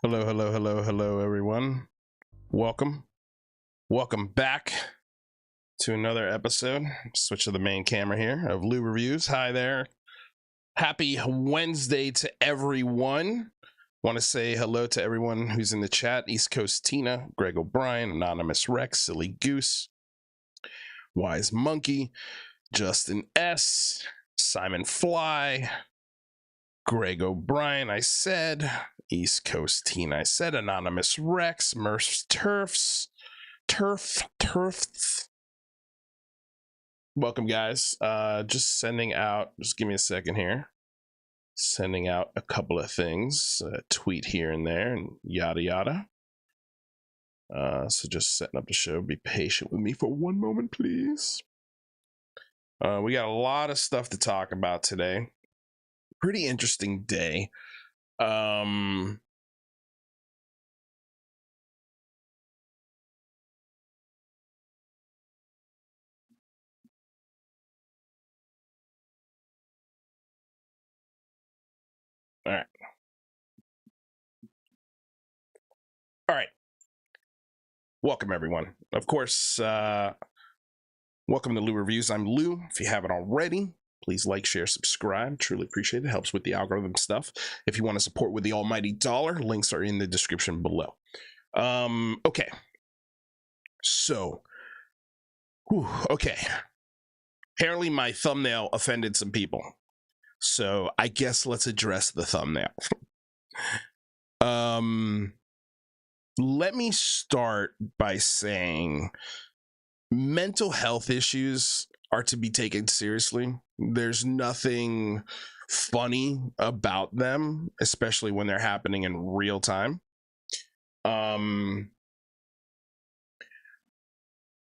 Hello, everyone. Welcome back to another episode. Switch to the main camera here of Lou Reviews. Hi there. Happy Wednesday to everyone. Want to say hello to everyone who's in the chat. East Coast Tina, Greg O'Brien, Anonymous Rex, Silly Goose, Wise Monkey, Justin S, Simon Fly, Greg O'Brien, I said, East Coast Tina, I said, Anonymous Rex, Murph's Turfs. Welcome, guys. Just sending out, just give me a second here. Sending out a couple of things, a tweet here and there, and yada yada. So just setting up the show. Be patient with me for one moment, please. We got a lot of stuff to talk about today. Pretty interesting day. All right. Welcome, everyone. Of course, welcome to Lou Reviews. I'm Lou. If you haven't already, please like, share, subscribe. Truly appreciate it. Helps with the algorithm stuff. If you want to support with the almighty dollar, links are in the description below. Okay. So, Whew, okay. Apparently my thumbnail offended some people. So I guess let's address the thumbnail. Let me start by saying mental health issues are to be taken seriously. There's nothing funny about them, especially when they're happening in real time.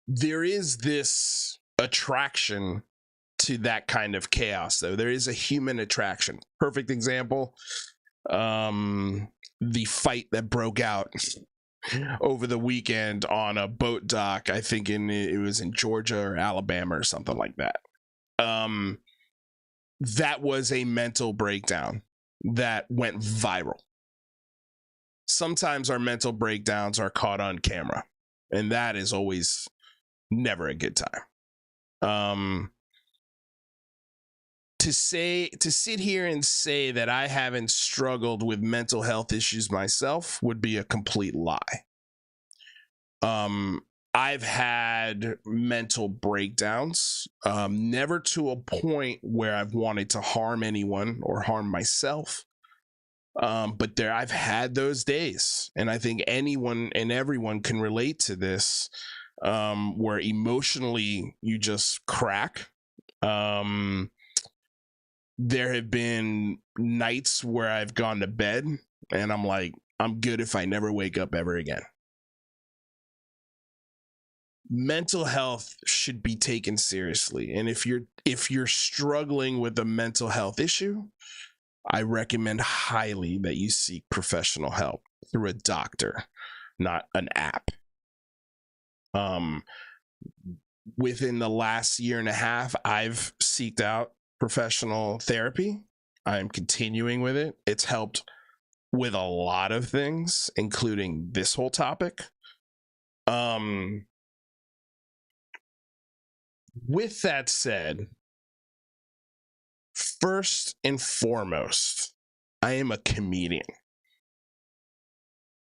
There is this attraction to that kind of chaos, though. There is a human attraction. Perfect example, the fight that broke out over the weekend on a boat dock. I think it was in Georgia or Alabama or something like that. That was a mental breakdown that went viral. Sometimes our mental breakdowns are caught on camera, and that is always never a good time. To sit here and say that I haven't struggled with mental health issues myself would be a complete lie. I've had mental breakdowns, never to a point where I've wanted to harm anyone or harm myself. But I've had those days, and I think anyone and everyone can relate to this, where emotionally you just crack. There have been nights where I've gone to bed and I'm like, I'm good if I never wake up ever again. Mental health should be taken seriously. And if you're struggling with a mental health issue, I recommend highly that you seek professional help through a doctor, not an app. Within the last year and a half, I've sought out professional therapy. I'm continuing with it. It's helped with a lot of things, including this whole topic. With that said, first and foremost, I am a comedian.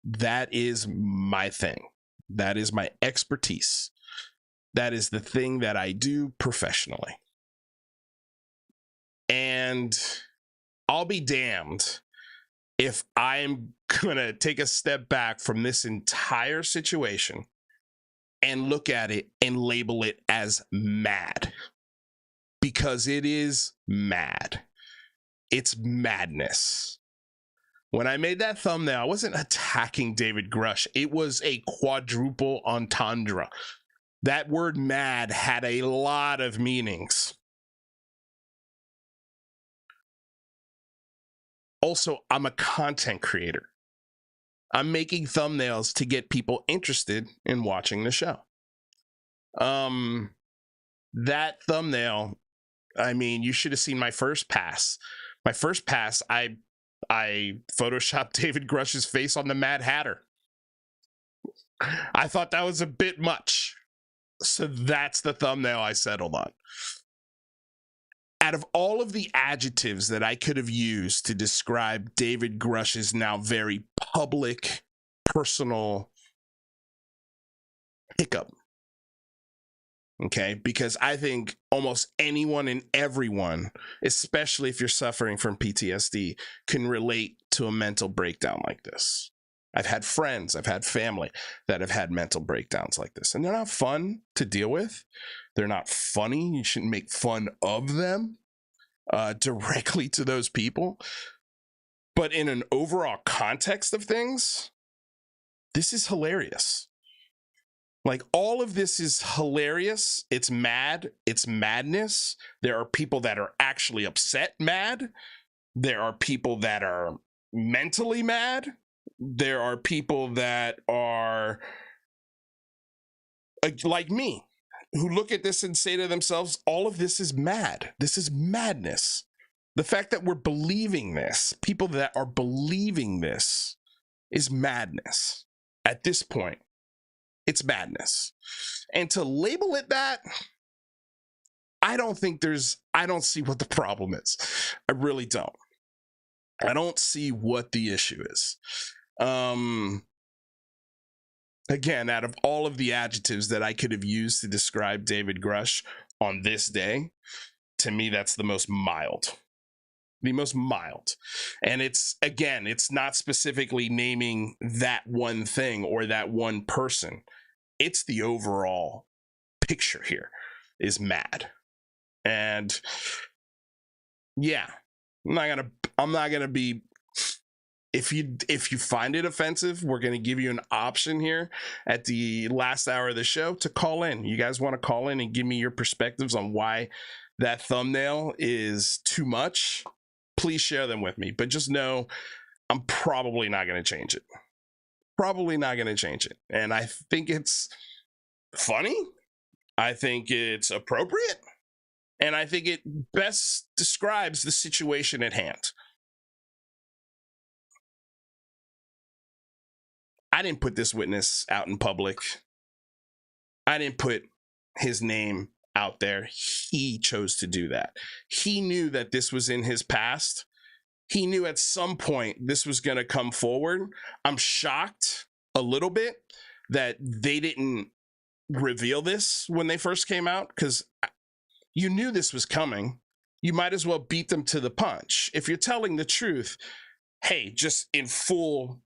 That is my thing. That is my expertise. That is the thing that I do professionally. And I'll be damned if I'm gonna take a step back from this entire situation and look at it and label it as mad, because it is mad. It's madness. When I made that thumbnail, I wasn't attacking David Grusch. It was a quadruple entendre. That word mad had a lot of meanings. Also, I'm a content creator. I'm making thumbnails to get people interested in watching the show. That thumbnail, I mean, you should have seen my first pass. My first pass, I photoshopped David Grusch's face on the Mad Hatter. I thought that was a bit much. So that's the thumbnail I settled on. Out of all of the adjectives that I could have used to describe David Grusch's now very public, personal hiccup, okay, because I think almost anyone and everyone, especially if you're suffering from PTSD, can relate to a mental breakdown like this. I've had friends, I've had family that have had mental breakdowns like this, and they're not fun to deal with. They're not funny. You shouldn't make fun of them directly to those people. But in an overall context of things, this is hilarious. Like, all of this is hilarious. It's mad. It's madness. There are people that are actually upset mad. There are people that are mentally mad. There are people that are like me, who look at this and say to themselves, all of this is mad. This is madness. The fact that we're believing this, people that are believing this, is madness. At this point, it's madness. And to label it that, I don't see what the problem is. I really don't. I don't see what the issue is. Again, out of all of the adjectives that I could have used to describe David Grusch on this day, to me, that's the most mild. The most mild. And it's, again, it's not specifically naming that one thing or that one person. It's the overall picture here is mad. And yeah, I'm not gonna be, if you find it offensive, we're going to give you an option here at the last hour of the show to call in. You guys want to call in and give me your perspectives on why that thumbnail is too much? Please share them with me. But just know I'm probably not going to change it. Probably not going to change it. And I think it's funny. I think it's appropriate. And I think it best describes the situation at hand. I didn't put this witness out in public. I didn't put his name out there. He chose to do that. He knew that this was in his past. He knew at some point this was going to come forward. I'm shocked a little bit that they didn't reveal this when they first came out, because you knew this was coming. You might as well beat them to the punch. If you're telling the truth, hey, just in full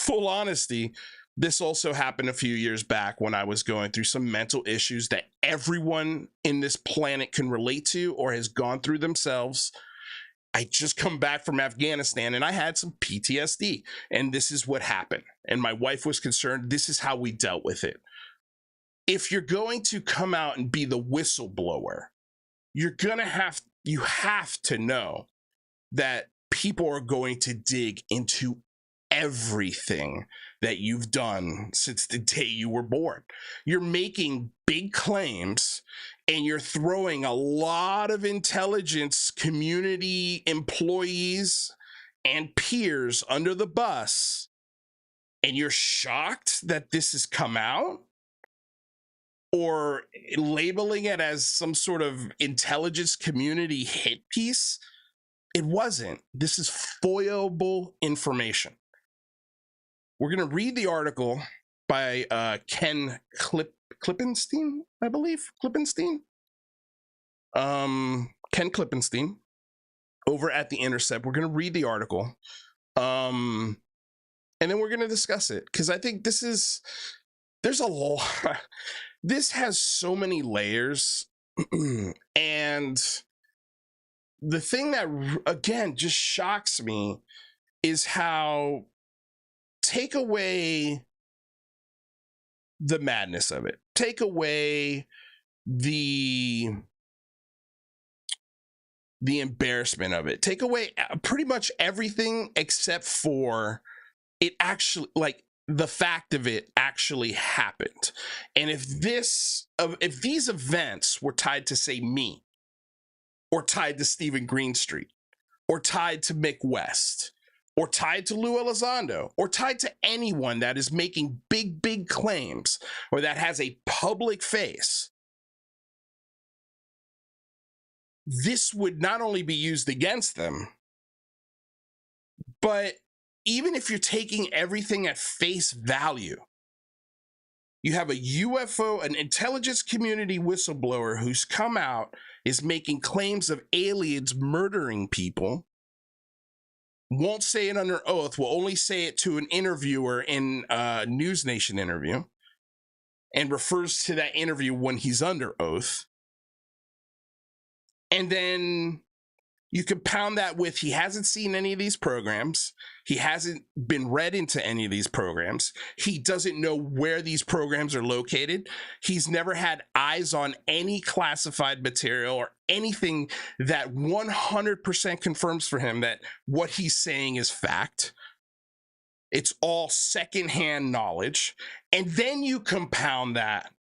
honesty, this also happened a few years back when I was going through some mental issues that everyone in this planet can relate to or has gone through themselves. I just come back from Afghanistan and I had some PTSD, and this is what happened. And my wife was concerned. This is how we dealt with it. If you're going to come out and be the whistleblower, you have to know that people are going to dig into everything that you've done since the day you were born. You're making big claims and you're throwing a lot of intelligence community employees and peers under the bus, and you're shocked that this has come out, or labeling it as some sort of intelligence community hit piece. It wasn't. This is foilable information. We're going to read the article by Ken Klippenstein, I believe. Klippenstein? Ken Klippenstein over at the Intercept. We're going to read the article. And then we're going to discuss it, because I think there's a lot. This has so many layers. And the thing that, again, just shocks me is how, take away the madness of it, take away the embarrassment of it, take away pretty much everything except for it actually, like, the fact of it actually happened. And if these events were tied to, say, me, or tied to Stephen Greenstreet, or tied to Mick West, or tied to Lou Elizondo, or tied to anyone that is making big claims, or that has a public face, this would not only be used against them, but even if you're taking everything at face value, you have a UFO, an intelligence community whistleblower who's come out, is making claims of aliens murdering people, won't say it under oath, will only say it to an interviewer in a News Nation interview, and refers to that interview when he's under oath. And then you compound that with, he hasn't seen any of these programs. He hasn't been read into any of these programs. He doesn't know where these programs are located. He's never had eyes on any classified material or anything that 100% confirms for him that what he's saying is fact. It's all secondhand knowledge. And then you compound that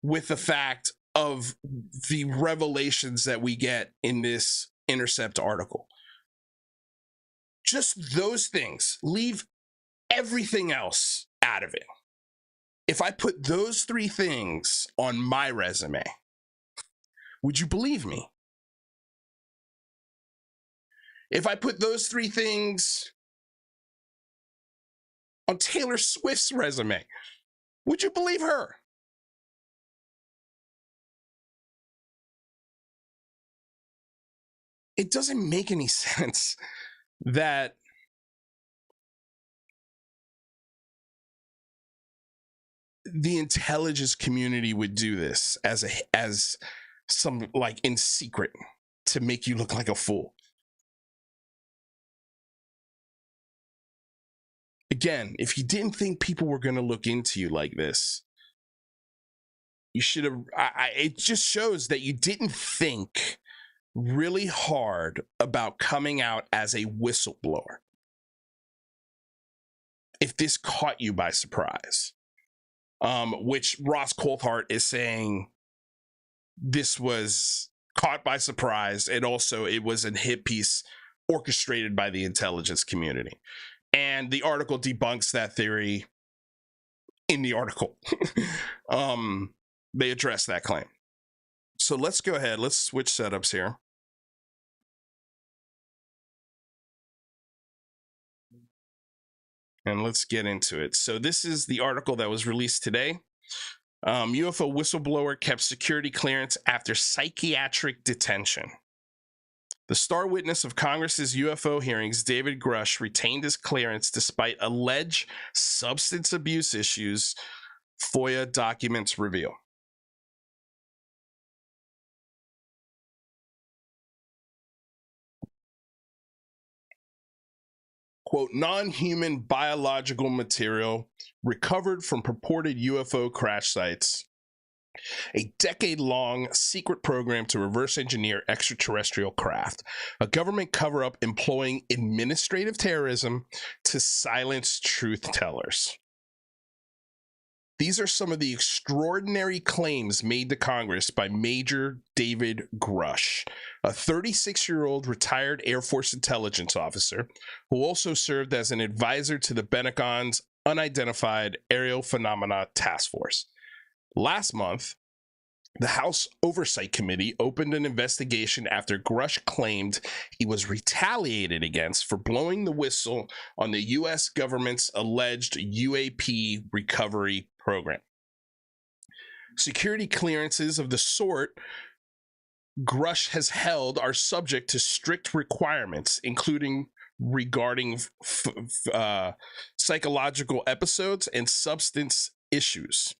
with the fact of the revelations that we get in this Intercept article. Just those things. Leave everything else out of it. If I put those three things on my resume, would you believe me? If I put those three things on Taylor Swift's resume, Would you believe her? It doesn't make any sense that the intelligence community would do this as some, like, in secret to make you look like a fool. Again, if you didn't think people were going to look into you like this, you should have. It just shows that you didn't think really hard about coming out as a whistleblower. If this caught you by surprise, which Ross Coulthart is saying this was caught by surprise, and also it was a hit piece orchestrated by the intelligence community. And the article debunks that theory in the article. They address that claim. So let's go ahead. Let's switch setups here. And let's get into it. So this is the article that was released today. UFO whistleblower kept security clearance after psychiatric detention. The star witness of Congress's UFO hearings, David Grusch, retained his clearance despite alleged substance abuse issues, FOIA documents reveal. Quote, non-human biological material recovered from purported UFO crash sites, a decade-long secret program to reverse engineer extraterrestrial craft, a government cover-up employing administrative terrorism to silence truth tellers. These are some of the extraordinary claims made to Congress by Major David Grusch, a 36-year-old retired Air Force intelligence officer who also served as an advisor to the Pentagon's Unidentified Aerial Phenomena Task Force. Last month, the House Oversight Committee opened an investigation after Grusch claimed he was retaliated against for blowing the whistle on the U.S. government's alleged UAP recovery program. Security clearances of the sort Grusch has held are subject to strict requirements, including regarding psychological episodes and substance issues.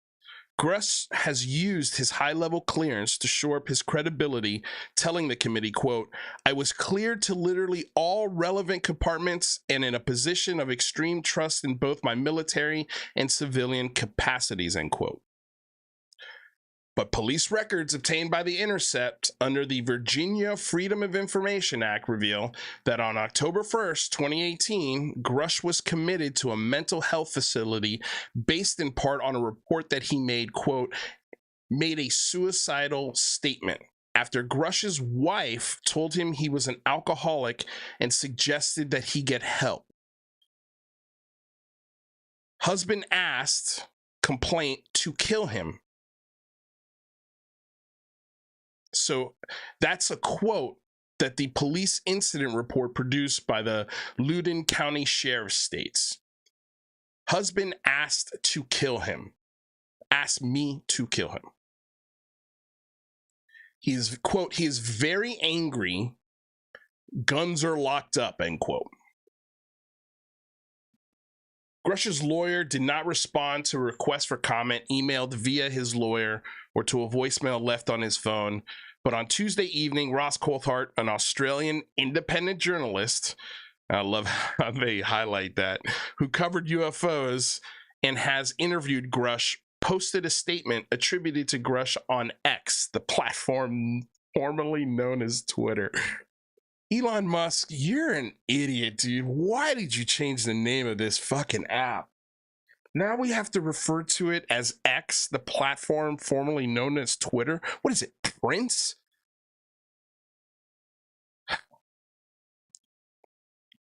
Grusch has used his high-level clearance to shore up his credibility, telling the committee, quote, I was cleared to literally all relevant compartments and in a position of extreme trust in both my military and civilian capacities, end quote. But police records obtained by the Intercept under the Virginia Freedom of Information Act reveal that on October 1st, 2018, Grusch was committed to a mental health facility based in part on a report that he made, quote, made a suicidal statement after Grusch's wife told him he was an alcoholic and suggested that he get help. Husband asked complaint to kill him. So that's a quote that the police incident report produced by the Loudoun County Sheriff states. Husband asked to kill him. Asked me to kill him. He's, quote, he is very angry. Guns are locked up, end quote. Grusch's lawyer did not respond to a request for comment emailed via his lawyer or to a voicemail left on his phone. But on Tuesday evening, Ross Coulthart, an Australian independent journalist, I love how they highlight that, who covered UFOs and has interviewed Grusch, posted a statement attributed to Grusch on X, the platform formerly known as Twitter. Elon Musk, you're an idiot, dude. Why did you change the name of this fucking app? Now we have to refer to it as X, the platform formerly known as Twitter. What is it, Prince?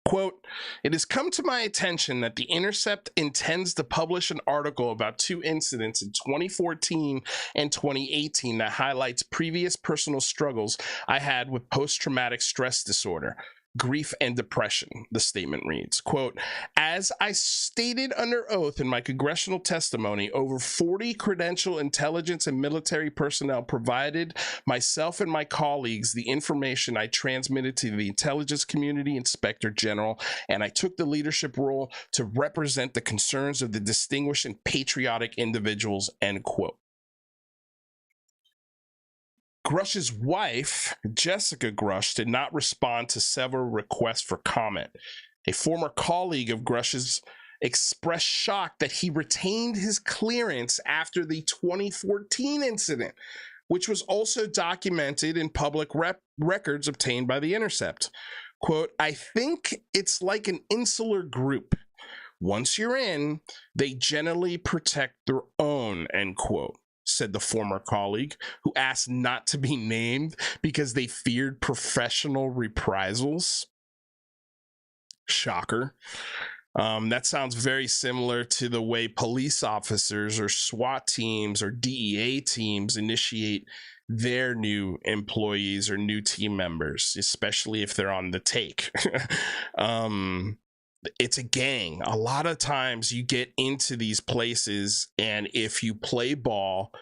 Quote, it has come to my attention that The Intercept intends to publish an article about two incidents in 2014 and 2018 that highlights previous personal struggles I had with post-traumatic stress disorder. grief, and depression. The statement reads, quote, as I stated under oath in my congressional testimony, over 40 credential intelligence and military personnel provided myself and my colleagues the information I transmitted to the intelligence community inspector general, and I took the leadership role to represent the concerns of the distinguished and patriotic individuals, end quote. Grusch's wife, Jessica Grusch, did not respond to several requests for comment. A former colleague of Grusch's expressed shock that he retained his clearance after the 2014 incident, which was also documented in public records obtained by the Intercept. Quote, I think it's like an insular group. Once you're in, they generally protect their own, end quote, said the former colleague, who asked not to be named because they feared professional reprisals. Shocker. That sounds very similar to the way police officers or SWAT teams or DEA teams initiate their new employees or new team members, especially if they're on the take. It's a gang. A lot of times you get into these places, and if you play ball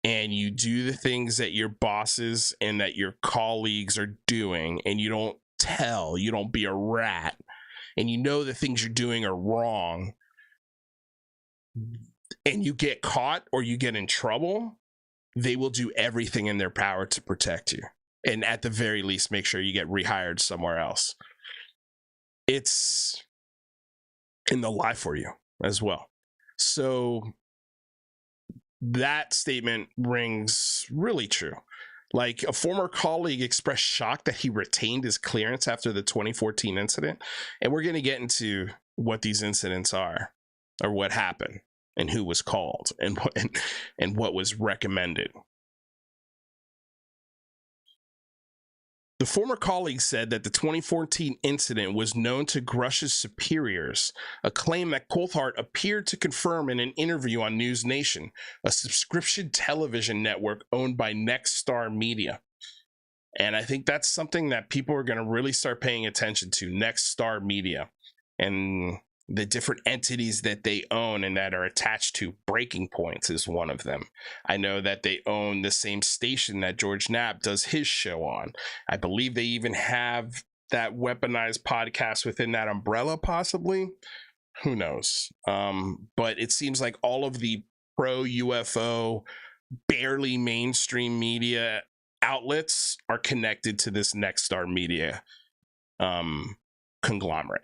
and you do the things that your bosses and that your colleagues are doing, and you don't tell, you don't be a rat, and you know the things you're doing are wrong, and you get caught or you get in trouble, they will do everything in their power to protect you. And at the very least, make sure you get rehired somewhere else. It's in the lie for you as well. So that statement rings really true. Like, a former colleague expressed shock that he retained his clearance after the 2014 incident. And we're going to get into what these incidents are, or what happened, and who was called, and what was recommended. The former colleague said that the 2014 incident was known to Grusch's superiors, a claim that Coulthard appeared to confirm in an interview on News Nation, a subscription television network owned by Nexstar Media. And I think that's something that people are going to really start paying attention to, Nexstar Media, and the different entities that they own and that are attached to. Breaking Points is one of them. I know that they own the same station that George Knapp does his show on. I believe they even have that weaponized podcast within that umbrella, possibly. Who knows? But it seems like all of the pro UFO, barely mainstream media outlets are connected to this Nexstar Media conglomerate.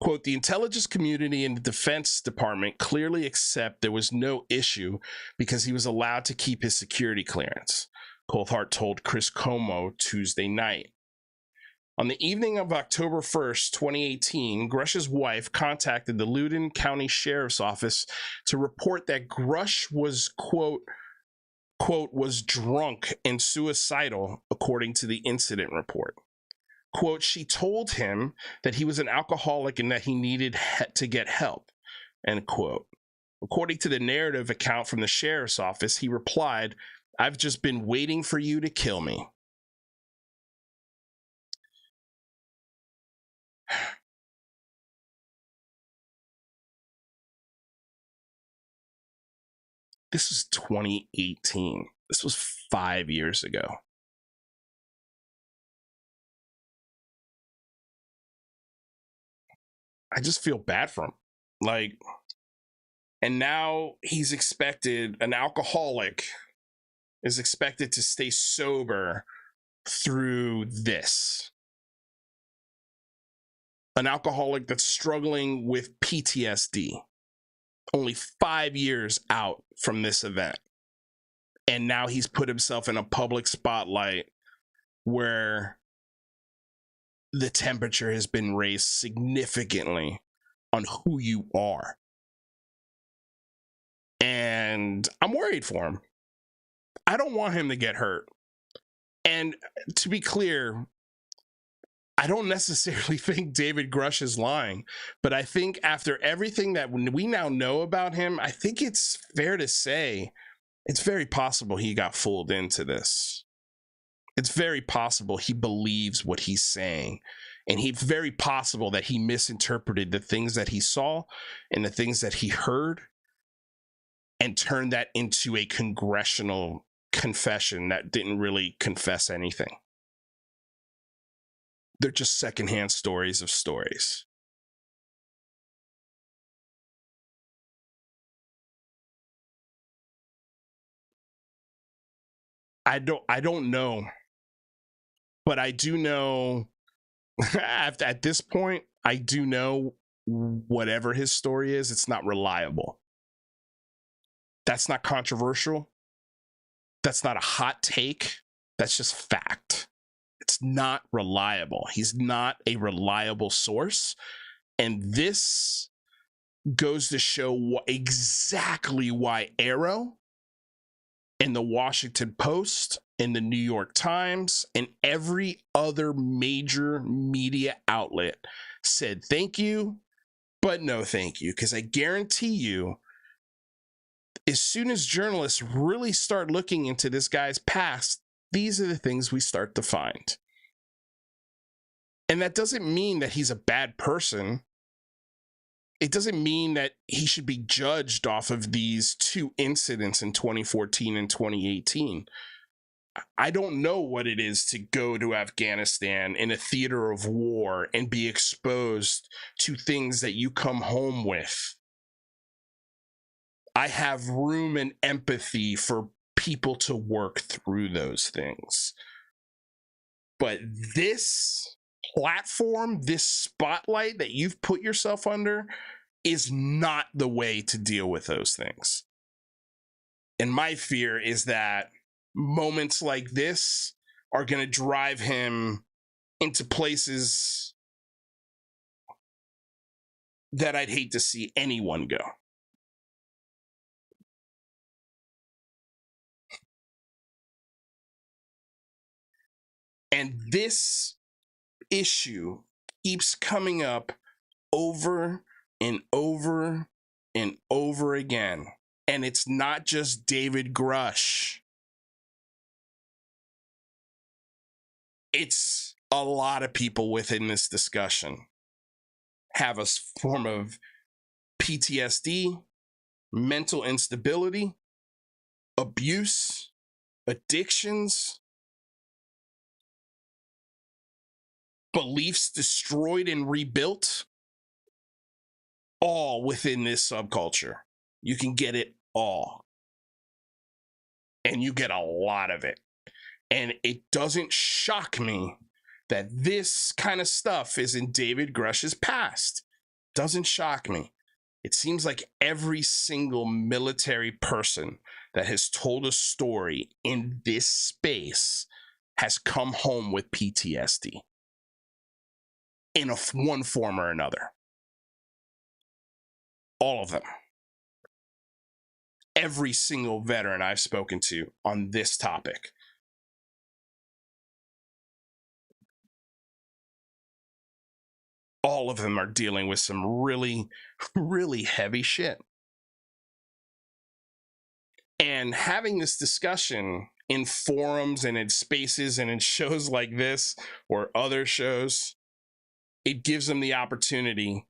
Quote, the intelligence community and the Defense Department clearly accept there was no issue because he was allowed to keep his security clearance, Coulthard told Chris Como Tuesday night. On the evening of October 1st, 2018, Grusch's wife contacted the Loudoun County Sheriff's Office to report that Grusch was, quote, was drunk and suicidal, according to the incident report. Quote, she told him that he was an alcoholic and that he needed to get help, end quote. According to the narrative account from the sheriff's office, he replied, I've just been waiting for you to kill me. This is 2018. This was 5 years ago. I just feel bad for him. Like, and now he's expected, an alcoholic is expected to stay sober through this. An alcoholic that's struggling with PTSD, only 5 years out from this event. And now he's put himself in a public spotlight where the temperature has been raised significantly on who you are. And I'm worried for him. I don't want him to get hurt. And to be clear, I don't necessarily think David Grusch is lying, but I think after everything that we now know about him, I think it's fair to say it's very possible he got fooled into this. it's very possible he believes what he's saying. And it's very possible that he misinterpreted the things that he saw and the things that he heard and turned that into a congressional confession that didn't really confess anything. They're just secondhand stories of stories. I don't know, but I do know at this point, I do know whatever his story is, it's not reliable. That's not controversial. That's not a hot take. That's just fact. It's not reliable. He's not a reliable source. And this goes to show exactly why Arrow and the Washington Post and the New York Times and every other major media outlet said thank you, but no thank you. Because I guarantee you, as soon as journalists really start looking into this guy's past, these are the things we start to find. And that doesn't mean that he's a bad person. It doesn't mean that he should be judged off of these two incidents in 2014 and 2018. I don't know what it is to go to Afghanistan in a theater of war and be exposed to things that you come home with. I have room and empathy for people to work through those things. But this platform, this spotlight that you've put yourself under is not the way to deal with those things. And my fear is that moments like this are going to drive him into places that I'd hate to see anyone go. And this issue keeps coming up over and over and over again. And it's not just David Grusch. It's a lot of people within this discussion have a form of PTSD, mental instability, abuse, addictions, beliefs destroyed and rebuilt, all within this subculture. You can get it all. And you get a lot of it. And it doesn't shock me that this kind of stuff is in David Grusch's past. Doesn't shock me. It seems like every single military person that has told a story in this space has come home with PTSD in one form or another. All of them. Every single veteran I've spoken to on this topic. All of them are dealing with some really, really heavy shit. And having this discussion in forums and in spaces and in shows like this or other shows, it gives them the opportunity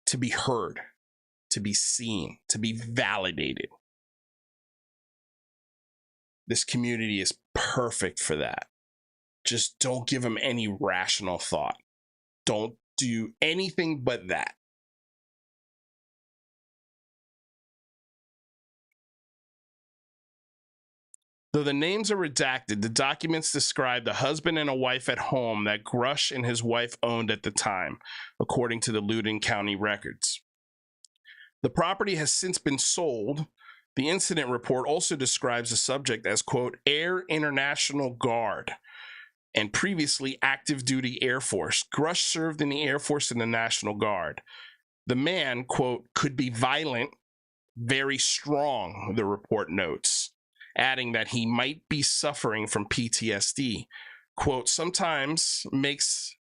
to be heard, to be seen, to be validated. This community is perfect for that. Just don't give them any rational thought. Don't do anything but that. Though the names are redacted, the documents describe the husband and a wife at home that Grusch and his wife owned at the time, according to the Loudoun County records. The property has since been sold. The incident report also describes the subject as, quote, Air International Guard and previously active duty Air Force. Grusch served in the Air Force and the National Guard. The man, quote, could be violent, very strong, the report notes, adding that he might be suffering from PTSD. Quote, sometimes makes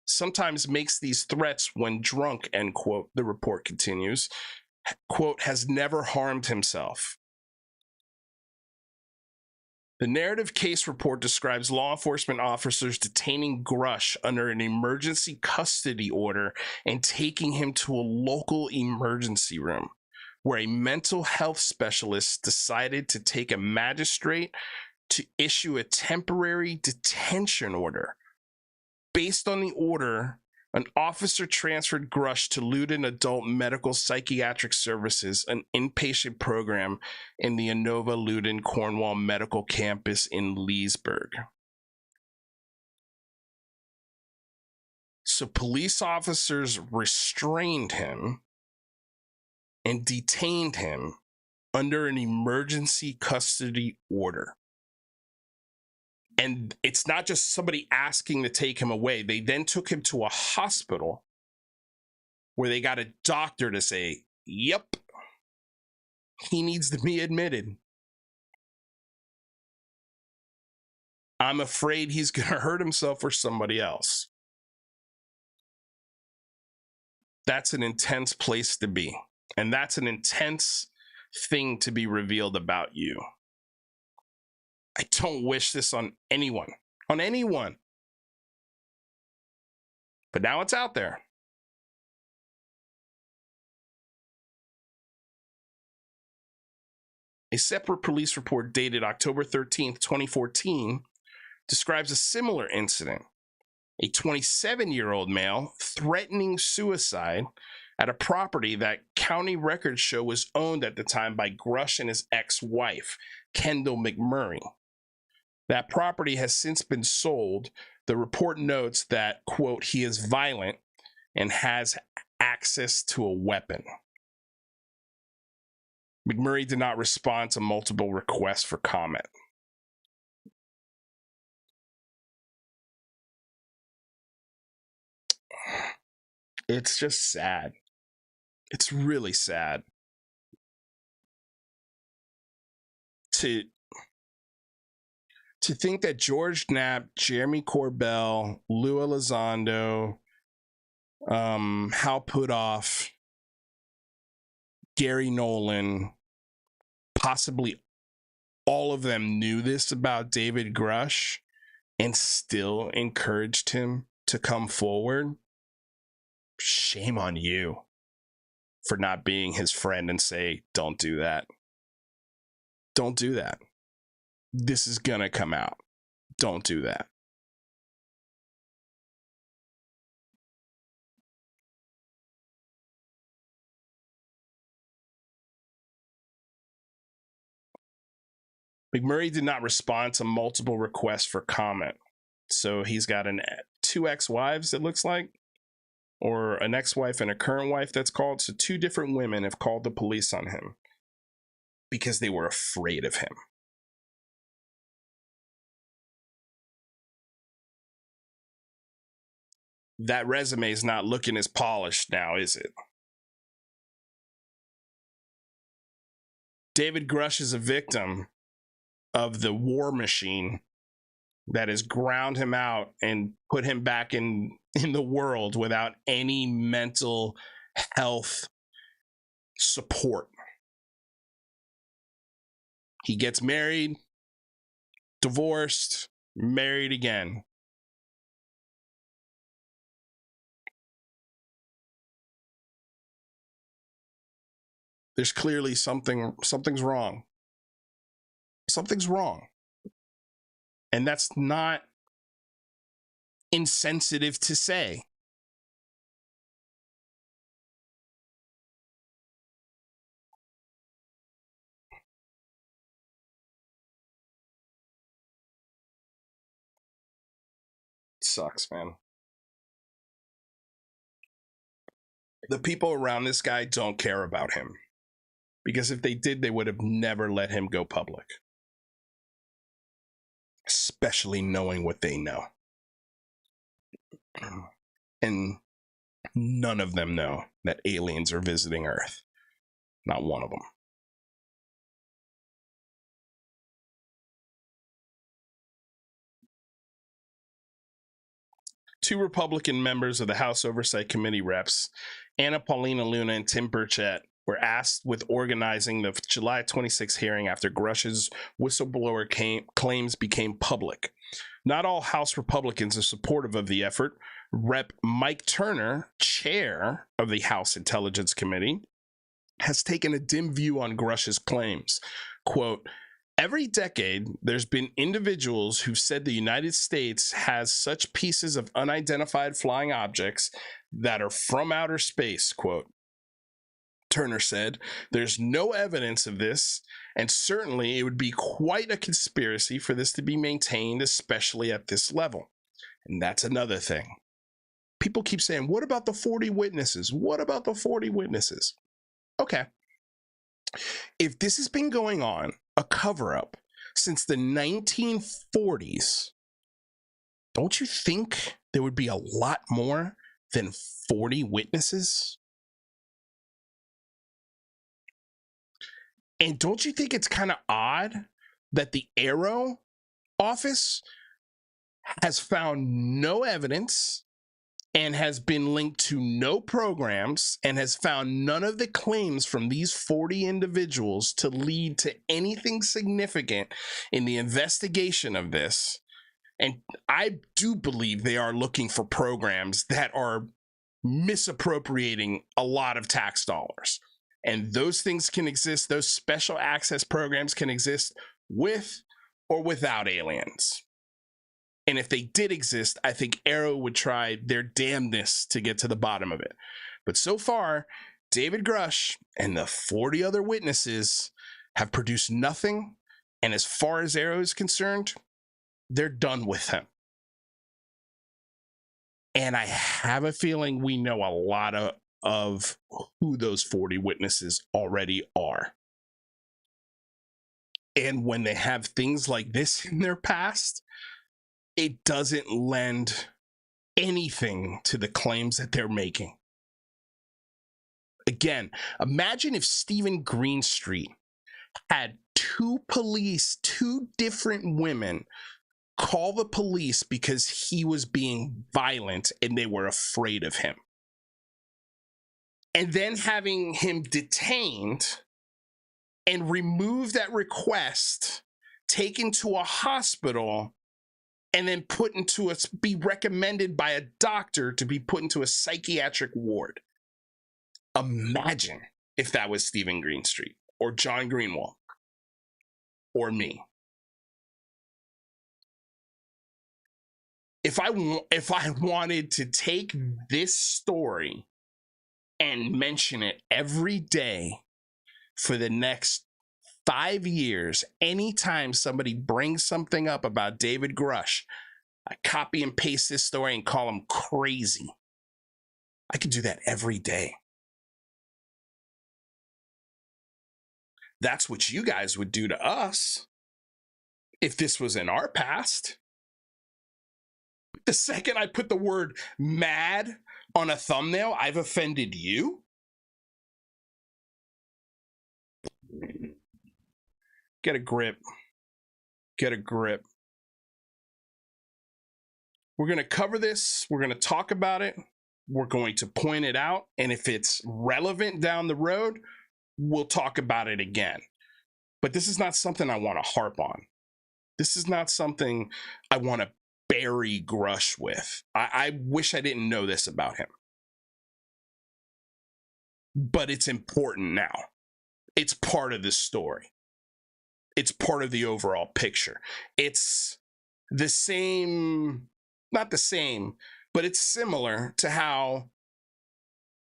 these threats when drunk, end quote, the report continues. Quote, has never harmed himself. The narrative case report describes law enforcement officers detaining Grusch under an emergency custody order and taking him to a local emergency room, where a mental health specialist decided to take a magistrate to issue a temporary detention order. Based on the order, an officer transferred Grusch to Loudoun Adult Medical Psychiatric Services, an inpatient program in the Inova Loudoun Cornwall Medical Campus in Leesburg. So police officers restrained him and detained him under an emergency custody order. And it's not just somebody asking to take him away. They then took him to a hospital where they got a doctor to say, yep, he needs to be admitted. I'm afraid he's going to hurt himself or somebody else. That's an intense place to be. And that's an intense thing to be revealed about you. I don't wish this on anyone. On anyone. But now it's out there. A separate police report dated October 13th, 2014, describes a similar incident. A 27-year-old male threatening suicide at a property that county records show was owned at the time by Grusch and his ex-wife, Kendall McMurray. That property has since been sold. The report notes that, quote, he is violent and has access to a weapon. McMurray did not respond to multiple requests for comment. It's just sad. It's really sad to think that George Knapp, Jeremy Corbell, Lou Elizondo, Hal Puthoff, Gary Nolan, possibly all of them knew this about David Grusch and still encouraged him to come forward. Shame on you for not being his friend and say, don't do that. Don't do that. This is gonna come out. Don't do that. McMurray did not respond to multiple requests for comment. So he's got two ex-wives, it looks like, or an ex-wife and a current wife that's called. So two different women have called the police on him because they were afraid of him. That resume is not looking as polished now, is it? David Grusch is a victim of the war machine that has ground him out and put him back in the world without any mental health support. He gets married, divorced, married again. There's clearly something's wrong. Something's wrong. And that's not insensitive to say. It sucks, man. The people around this guy don't care about him. Because if they did, they would have never let him go public. Especially knowing what they know. And none of them know that aliens are visiting Earth. Not one of them. Two Republican members of the House Oversight Committee reps, Anna Paulina Luna and Tim Burchett, were asked with organizing the July 26th hearing after Grusch's whistleblower claims became public. Not all House Republicans are supportive of the effort. Rep. Mike Turner, chair of the House Intelligence Committee, has taken a dim view on Grusch's claims. Quote, every decade, there's been individuals who've said the United States has such pieces of unidentified flying objects that are from outer space, quote. Turner said, there's no evidence of this, and certainly it would be quite a conspiracy for this to be maintained, especially at this level. And that's another thing. People keep saying, what about the 40 witnesses? What about the 40 witnesses? Okay. If this has been going on, a cover-up, since the 1940s, don't you think there would be a lot more than 40 witnesses? And don't you think it's kind of odd that the Arrow office has found no evidence and has been linked to no programs and has found none of the claims from these 40 individuals to lead to anything significant in the investigation of this? And I do believe they are looking for programs that are misappropriating a lot of tax dollars. And those things can exist. Those special access programs can exist with or without aliens. And if they did exist, I think Arrow would try their damnness to get to the bottom of it. But so far, David Grusch and the 40 other witnesses have produced nothing. And as far as Arrow is concerned, they're done with him. And I have a feeling we know a lot of who those 40 witnesses already are. And when they have things like this in their past, it doesn't lend anything to the claims that they're making. Again, imagine if Stephen Greenstreet had two different women call the police because he was being violent and they were afraid of him. And then having him detained and remove that request, taken to a hospital, and then be recommended by a doctor to be put into a psychiatric ward. Imagine if that was Stephen Greenstreet or John Greenwald or me. If I wanted to take this story and mention it every day for the next 5 years, anytime somebody brings something up about David Grusch, I copy and paste this story and call him crazy. I could do that every day. That's what you guys would do to us if this was in our past. The second I put the word mad on a thumbnail, I've offended you. Get a grip. Get a grip. We're going to cover this. We're going to talk about it. We're going to point it out. And if it's relevant down the road, we'll talk about it again. But this is not something I want to harp on. This is not something I want to bury Grusch with. I wish I didn't know this about him. But it's important now. It's part of the story. It's part of the overall picture. It's the same, not the same, but it's similar to how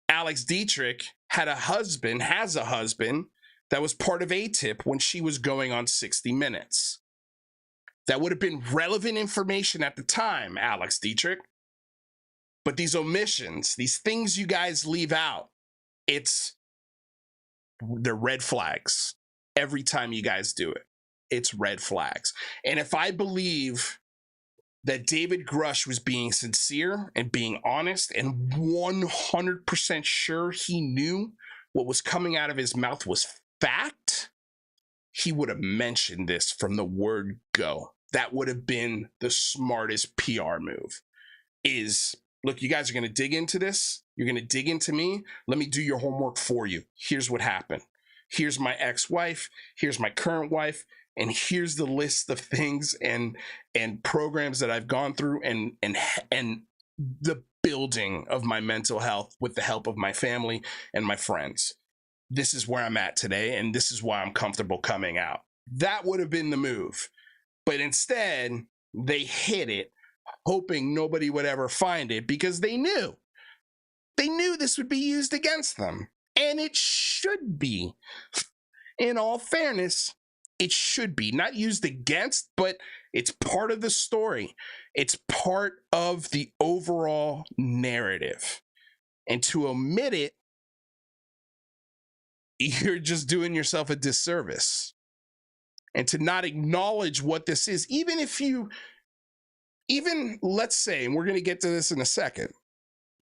Alex Dietrich has a husband that was part of ATIP when she was going on 60 Minutes. That would have been relevant information at the time, Alex Dietrich. But these omissions, these things you guys leave out, they're red flags. Every time you guys do it, it's red flags. And if I believe that David Grusch was being sincere and being honest and 100% sure he knew what was coming out of his mouth was fact, he would have mentioned this from the word go. That would have been the smartest PR move, is look, you guys are going to dig into this. You're going to dig into me. Let me do your homework for you. Here's what happened. Here's my ex-wife. Here's my current wife. And here's the list of things and programs that I've gone through and the building of my mental health with the help of my family and my friends. This is where I'm at today, and this is why I'm comfortable coming out. That would have been the move. But instead, they hid it, hoping nobody would ever find it, because they knew this would be used against them. And it should be. In all fairness, it should be not used against, but it's part of the story. It's part of the overall narrative. And to omit it, you're just doing yourself a disservice. And to not acknowledge what this is, let's say, and we're going to get to this in a second,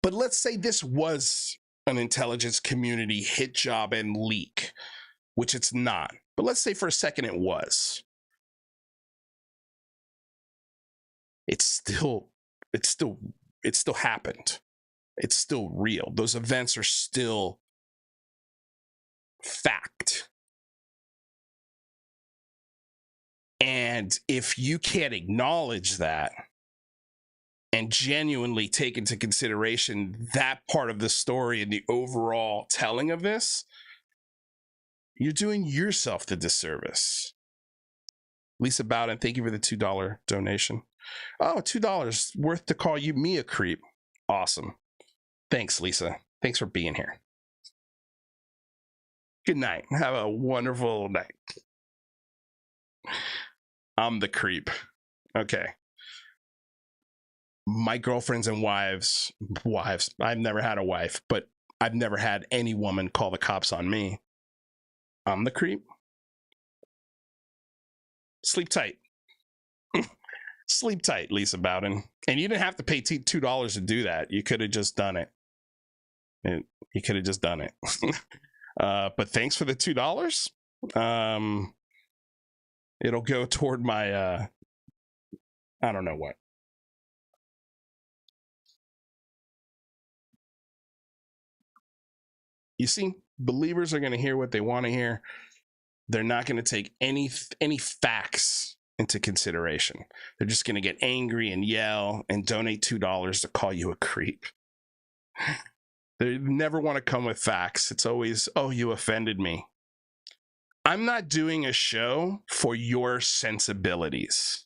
but let's say this was an intelligence community hit job and leak, which it's not. But let's say for a second it was. It still happened. It's still real. Those events are still fact. And if you can't acknowledge that and genuinely take into consideration that part of the story and the overall telling of this, you're doing yourself the disservice. Lisa Bowden, thank you for the $2 donation. Oh, $2 worth to call me a creep. Awesome. Thanks, Lisa. Thanks for being here. Good night. Have a wonderful night. I'm the creep. Okay. My girlfriends and wives, I've never had a wife, but I've never had any woman call the cops on me. I'm the creep. Sleep tight. Sleep tight, Lisa Bowden. And you didn't have to pay $2 to do that. You could have just done it. But thanks for the $2. It'll go toward my, I don't know what. You see, believers are going to hear what they want to hear. They're not going to take any facts into consideration. They're just going to get angry and yell and donate $2 to call you a creep. They never want to come with facts. It's always, oh, you offended me. I'm not doing a show for your sensibilities.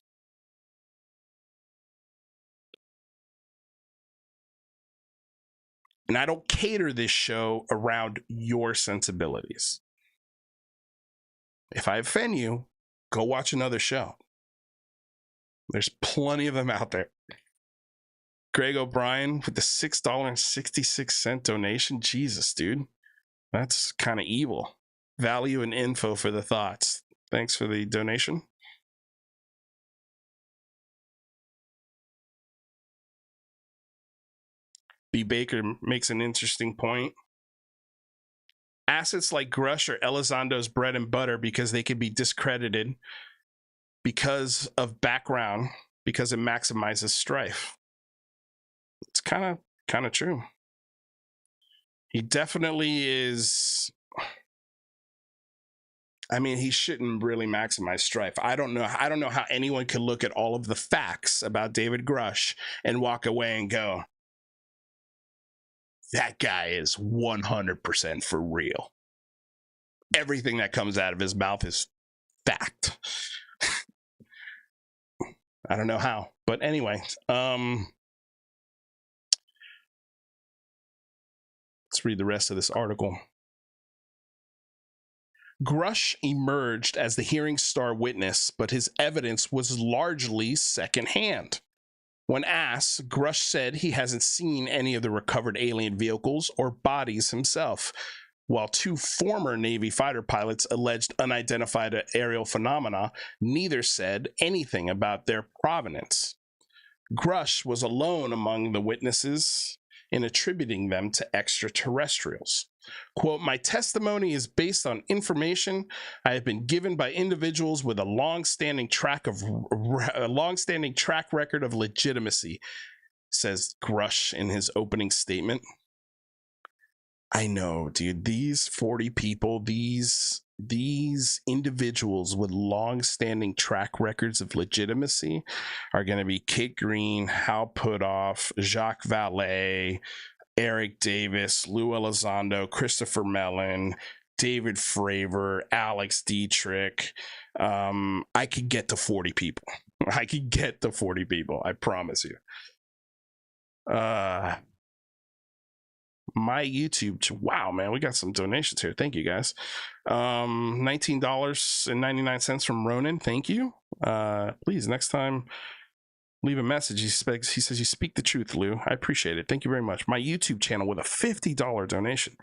And I don't cater this show around your sensibilities. If I offend you, go watch another show. There's plenty of them out there. Greg O'Brien with the $6.66 donation. Jesus, dude. That's kind of evil. Value and info for the thoughts. Thanks for the donation. B. Baker makes an interesting point. Assets like Grusch are Elizondo's bread and butter because they can be discredited because of background, because it maximizes strife. It's kind of true. He definitely is. I mean, he shouldn't really maximize strife. I don't know how anyone could look at all of the facts about David Grusch and walk away and go, that guy is 100% for real. Everything that comes out of his mouth is fact. I don't know how, but anyway, let's read the rest of this article. Grusch emerged as the hearing's star witness, but his evidence was largely secondhand. When asked, Grusch said he hasn't seen any of the recovered alien vehicles or bodies himself, while two former Navy fighter pilots alleged unidentified aerial phenomena. Neither said anything about their provenance. Grusch was alone among the witnesses in attributing them to extraterrestrials. Quote, my testimony is based on information I have been given by individuals with a long-standing track record of legitimacy. says Grusch in his opening statement. I know, dude, these 40 people, these individuals with long-standing track records of legitimacy are going to be Kit Green, Hal Puthoff, Jacques Vallée, Eric Davis, Lou Elizondo, Christopher Mellon, David Fravor, Alex Dietrich. I could get to 40 people. I could get to 40 people. I promise you. My YouTube, wow, man, we got some donations here. Thank you, guys. $19.99 from Ronan. Thank you. Please, next time, leave a message. He says, you speak the truth, Lou. I appreciate it. Thank you very much. My YouTube channel with a $50 donation.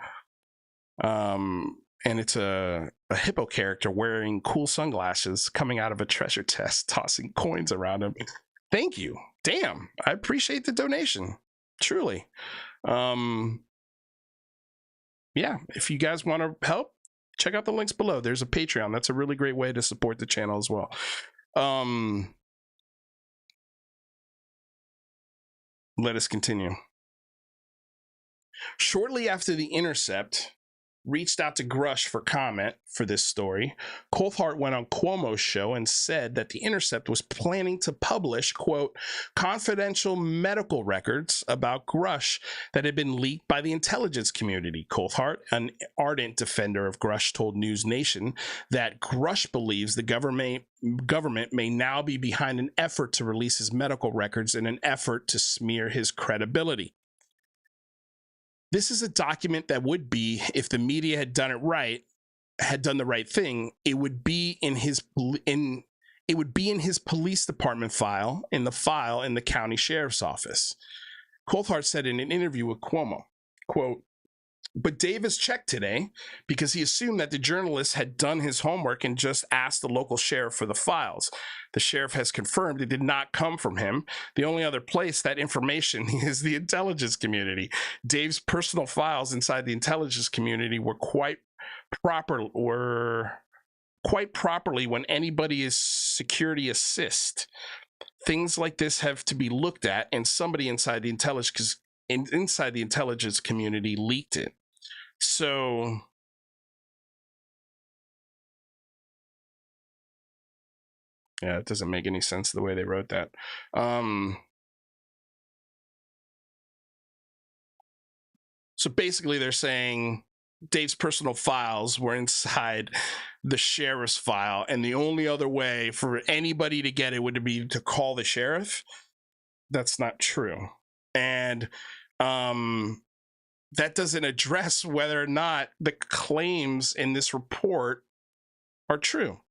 And it's a hippo character wearing cool sunglasses coming out of a treasure chest, tossing coins around him. Thank you. Damn, I appreciate the donation. Truly. Yeah, if you guys want to help, check out the links below. There's a Patreon. That's a really great way to support the channel as well. Let us continue. Shortly after The Intercept reached out to Grusch for comment for this story, Coulthard went on Cuomo's show and said that The Intercept was planning to publish, quote, confidential medical records about Grusch that had been leaked by the intelligence community. Coulthard, an ardent defender of Grusch, told News Nation that Grusch believes the government may now be behind an effort to release his medical records in an effort to smear his credibility. This is a document that would be, if the media had done the right thing, it would be in his police department file in the county sheriff's office. Coulthard said in an interview with Cuomo, quote, but Davis checked today because he assumed that the journalist had done his homework and just asked the local sheriff for the files. The sheriff has confirmed it did not come from him. The only other place that information is the intelligence community. Dave's personal files inside the intelligence community were quite properly when anybody is security assist. Things like this have to be looked at, and somebody inside the intelligence community leaked it. So yeah, it doesn't make any sense the way they wrote that. So basically they're saying Dave's personal files were inside the sheriff's file, and the only other way for anybody to get it would be to call the sheriff. That's not true. And that doesn't address whether or not the claims in this report are true.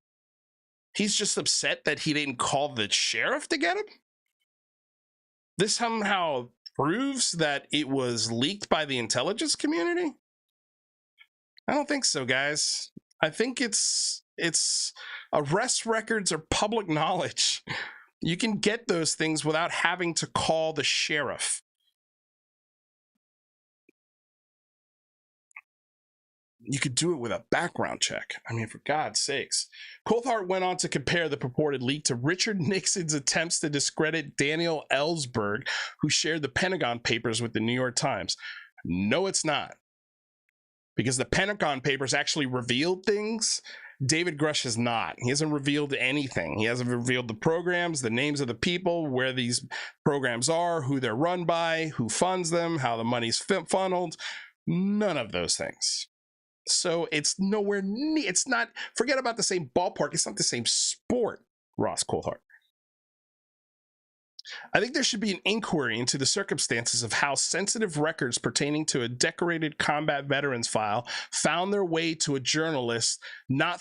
He's just upset that he didn't call the sheriff to get him. This somehow proves that it was leaked by the intelligence community. I don't think so, guys. I think it's arrest records are public knowledge. You can get those things without having to call the sheriff. You could do it with a background check. I mean, for God's sakes. Coulthard went on to compare the purported leak to Richard Nixon's attempts to discredit Daniel Ellsberg, who shared the Pentagon Papers with the New York Times. No, it's not. Because the Pentagon Papers actually revealed things. David Grusch has not. He hasn't revealed anything. He hasn't revealed the programs, the names of the people, where these programs are, who they're run by, who funds them, how the money's funneled. None of those things. So it's nowhere near, it's not, forget about the same ballpark. It's not the same sport, Ross Coulthard. I think there should be an inquiry into the circumstances of how sensitive records pertaining to a decorated combat veterans file found their way to a journalist a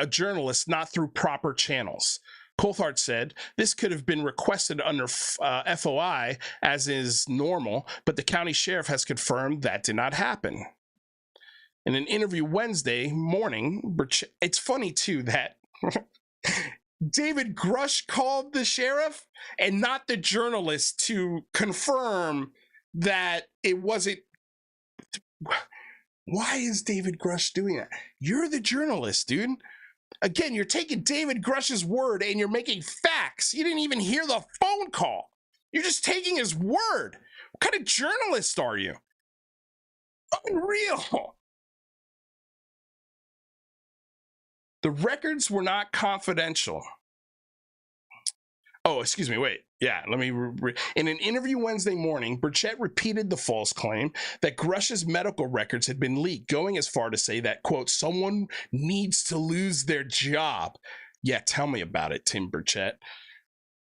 journalist not through proper channels. Coulthard said, this could have been requested under FOI, as is normal, but the county sheriff has confirmed that did not happen. In an interview Wednesday morning, it's funny, too, that David Grusch called the sheriff and not the journalist to confirm that it wasn't. Why is David Grusch doing that? You're the journalist, dude. Again, you're taking David Grusch's word and you're making facts. You didn't even hear the phone call. You're just taking his word. What kind of journalist are you? Unreal. The records were not confidential. Oh, excuse me. Wait. Yeah, let me. In an interview Wednesday morning, Burchett repeated the false claim that Grusch's medical records had been leaked, going as far to say that, quote, someone needs to lose their job. Yeah, tell me about it, Tim Burchett.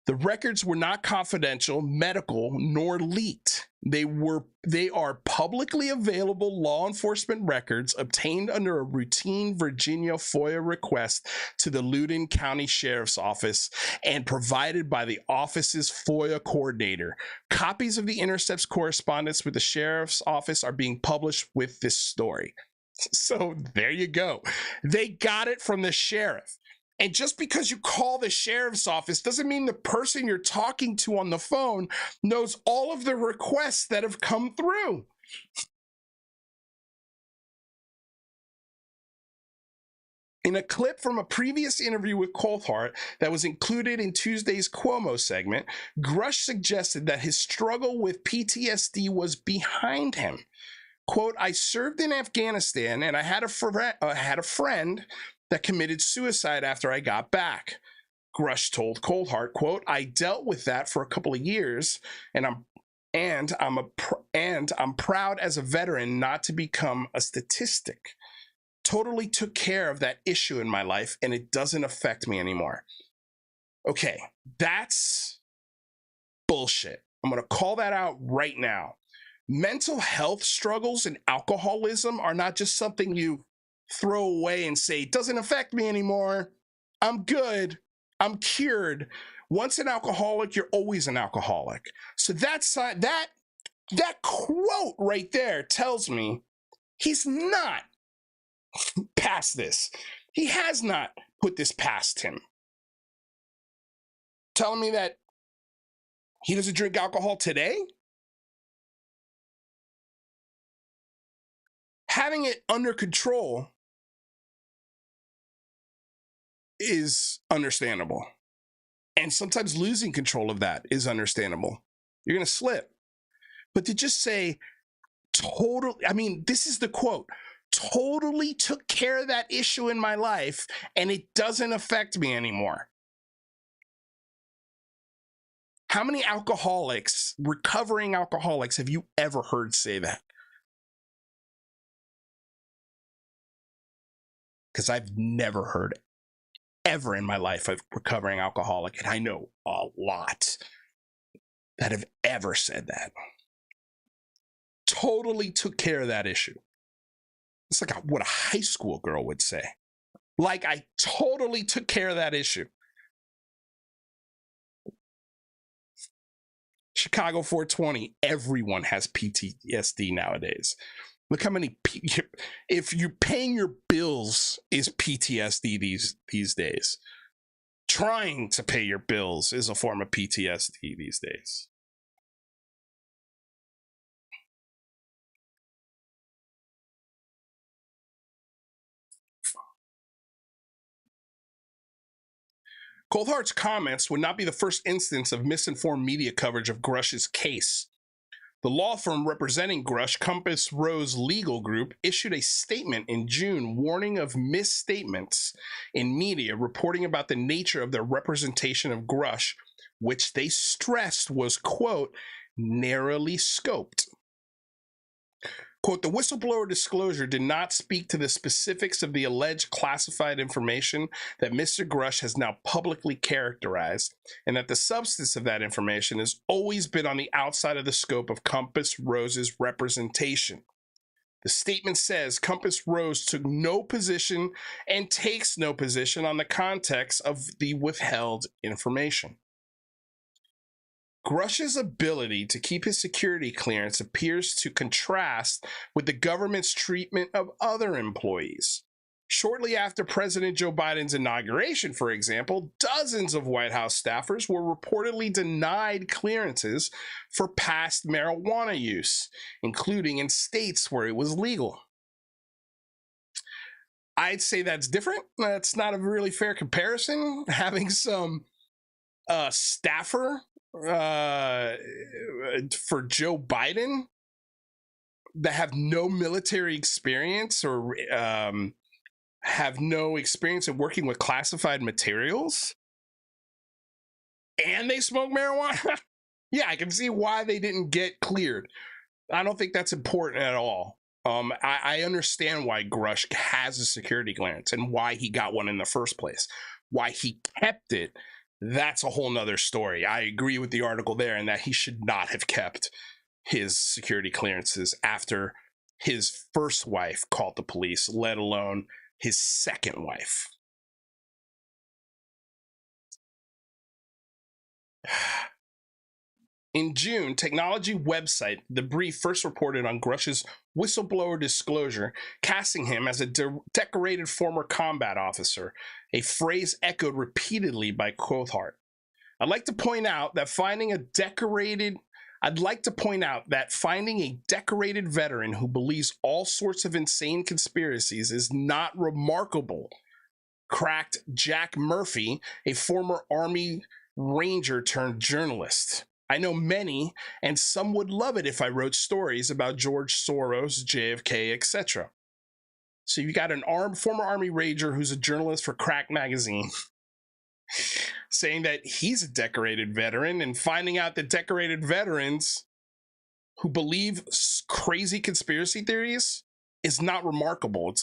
The records were not confidential, medical, nor leaked. They are publicly available law enforcement records obtained under a routine Virginia FOIA request to the Loudoun County Sheriff's Office and provided by the office's FOIA coordinator. Copies of the Intercept's correspondence with the Sheriff's Office are being published with this story. So there you go. They got it from the sheriff. And just because you call the sheriff's office doesn't mean the person you're talking to on the phone knows all of the requests that have come through. In a clip from a previous interview with Coulthard that was included in Tuesday's Cuomo segment, Grusch suggested that his struggle with PTSD was behind him. Quote, I served in Afghanistan and I had a friend that committed suicide after I got back. Grusch told Coulthard, quote, I dealt with that for a couple of years and I'm proud as a veteran not to become a statistic. Totally took care of that issue in my life and it doesn't affect me anymore. Okay, that's bullshit. I'm going to call that out right now. Mental health struggles and alcoholism are not just something you throw away and say, it doesn't affect me anymore. I'm good. I'm cured. Once an alcoholic, you're always an alcoholic. So that quote right there tells me he's not past this. He has not put this past him. Telling me that he doesn't drink alcohol today? Having it under control is understandable. And sometimes losing control of that is understandable. You're going to slip. But to just say, totally, I mean, this is the quote, totally took care of that issue in my life and it doesn't affect me anymore. How many alcoholics, recovering alcoholics, have you ever heard say that? Because I've never heard it ever in my life of recovering alcoholic, and I know a lot that have ever said that. Totally took care of that issue. It's like what a high school girl would say. Like, I totally took care of that issue. Chicago 420, everyone has PTSD nowadays. Look how many, if you're paying your bills is PTSD these days. Trying to pay your bills is a form of PTSD these days. Coulthard's comments would not be the first instance of misinformed media coverage of Grusch's case. The law firm representing Grusch, Compass Rose Legal Group, issued a statement in June warning of misstatements in media reporting about the nature of their representation of Grusch, which they stressed was, quote, narrowly scoped. Quote, the whistleblower disclosure did not speak to the specifics of the alleged classified information that Mr. Grusch has now publicly characterized, and that the substance of that information has always been on the outside of the scope of Compass Rose's representation. The statement says Compass Rose took no position and takes no position on the context of the withheld information. Grusch's ability to keep his security clearance appears to contrast with the government's treatment of other employees. Shortly after President Joe Biden's inauguration, for example, dozens of White House staffers were reportedly denied clearances for past marijuana use, including in states where it was legal. I'd say that's different. That's not a really fair comparison. Having some staffer for Joe Biden that have no military experience or have no experience in working with classified materials, and they smoke marijuana. Yeah, I can see why they didn't get cleared. I don't think that's important at all. I understand why Grusch has a security clearance and why he got one in the first place. Why he kept it, that's a whole nother story. I agree with the article there and that he should not have kept his security clearances after his first wife called the police, let alone his second wife. In June, technology website The Brief first reported on Grusch's whistleblower disclosure, casting him as a decorated former combat officer, a phrase echoed repeatedly by Coulthard. I'd like to point out that finding a decorated veteran who believes all sorts of insane conspiracies is not remarkable, cracked Jack Murphy, a former Army Ranger turned journalist. I know many, and some would love it if I wrote stories about George Soros, JFK, etc. So you got an former Army Ranger who's a journalist for Crack Magazine saying that he's a decorated veteran, and finding out that decorated veterans who believe crazy conspiracy theories is not remarkable.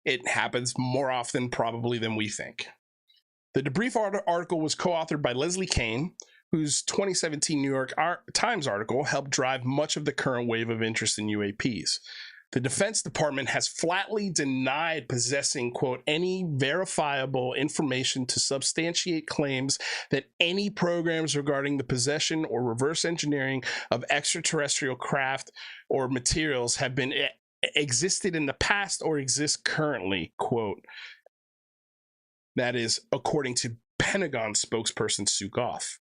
It happens more often probably than we think. The debrief article was co-authored by Leslie Kane, whose 2017 New York Times article helped drive much of the current wave of interest in UAPs. The Defense Department has flatly denied possessing, quote, any verifiable information to substantiate claims that any programs regarding the possession or reverse engineering of extraterrestrial craft or materials have been existed in the past or exist currently, quote. That is, according to Pentagon spokesperson Sue Goff.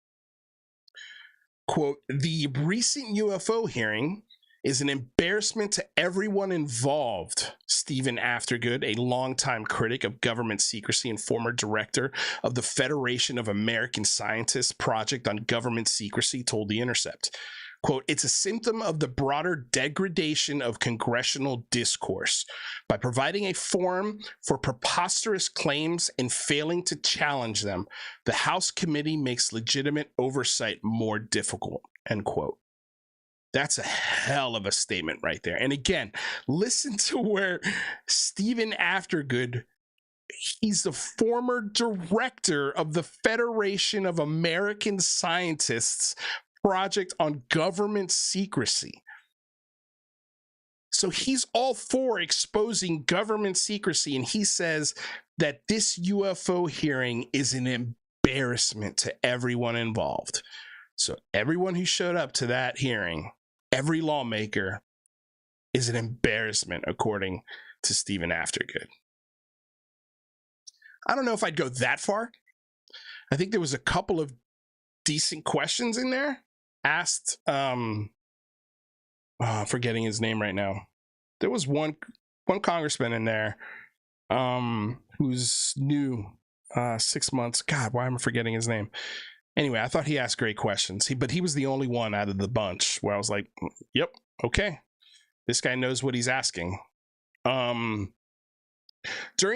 Quote, the recent UFO hearing is an embarrassment to everyone involved, Stephen Aftergood, a longtime critic of government secrecy and former director of the Federation of American Scientists Project on Government Secrecy, told The Intercept. Quote, it's a symptom of the broader degradation of congressional discourse. By providing a forum for preposterous claims and failing to challenge them, the House committee makes legitimate oversight more difficult, end quote. That's a hell of a statement right there. And again, listen to where Stephen Aftergood, he's the former director of the Federation of American Scientists Project on Government Secrecy. So he's all for exposing government secrecy, and he says that this UFO hearing is an embarrassment to everyone involved. So everyone who showed up to that hearing, every lawmaker, is an embarrassment, according to Stephen Aftergood. I don't know if I'd go that far. I think there was a couple of decent questions in there asked. Forgetting his name right now. There was one congressman in there who's new, 6 months. God, why am I forgetting his name? Anyway, I thought he asked great questions. But he was the only one out of the bunch where I was like, yep, okay. This guy knows what he's asking. During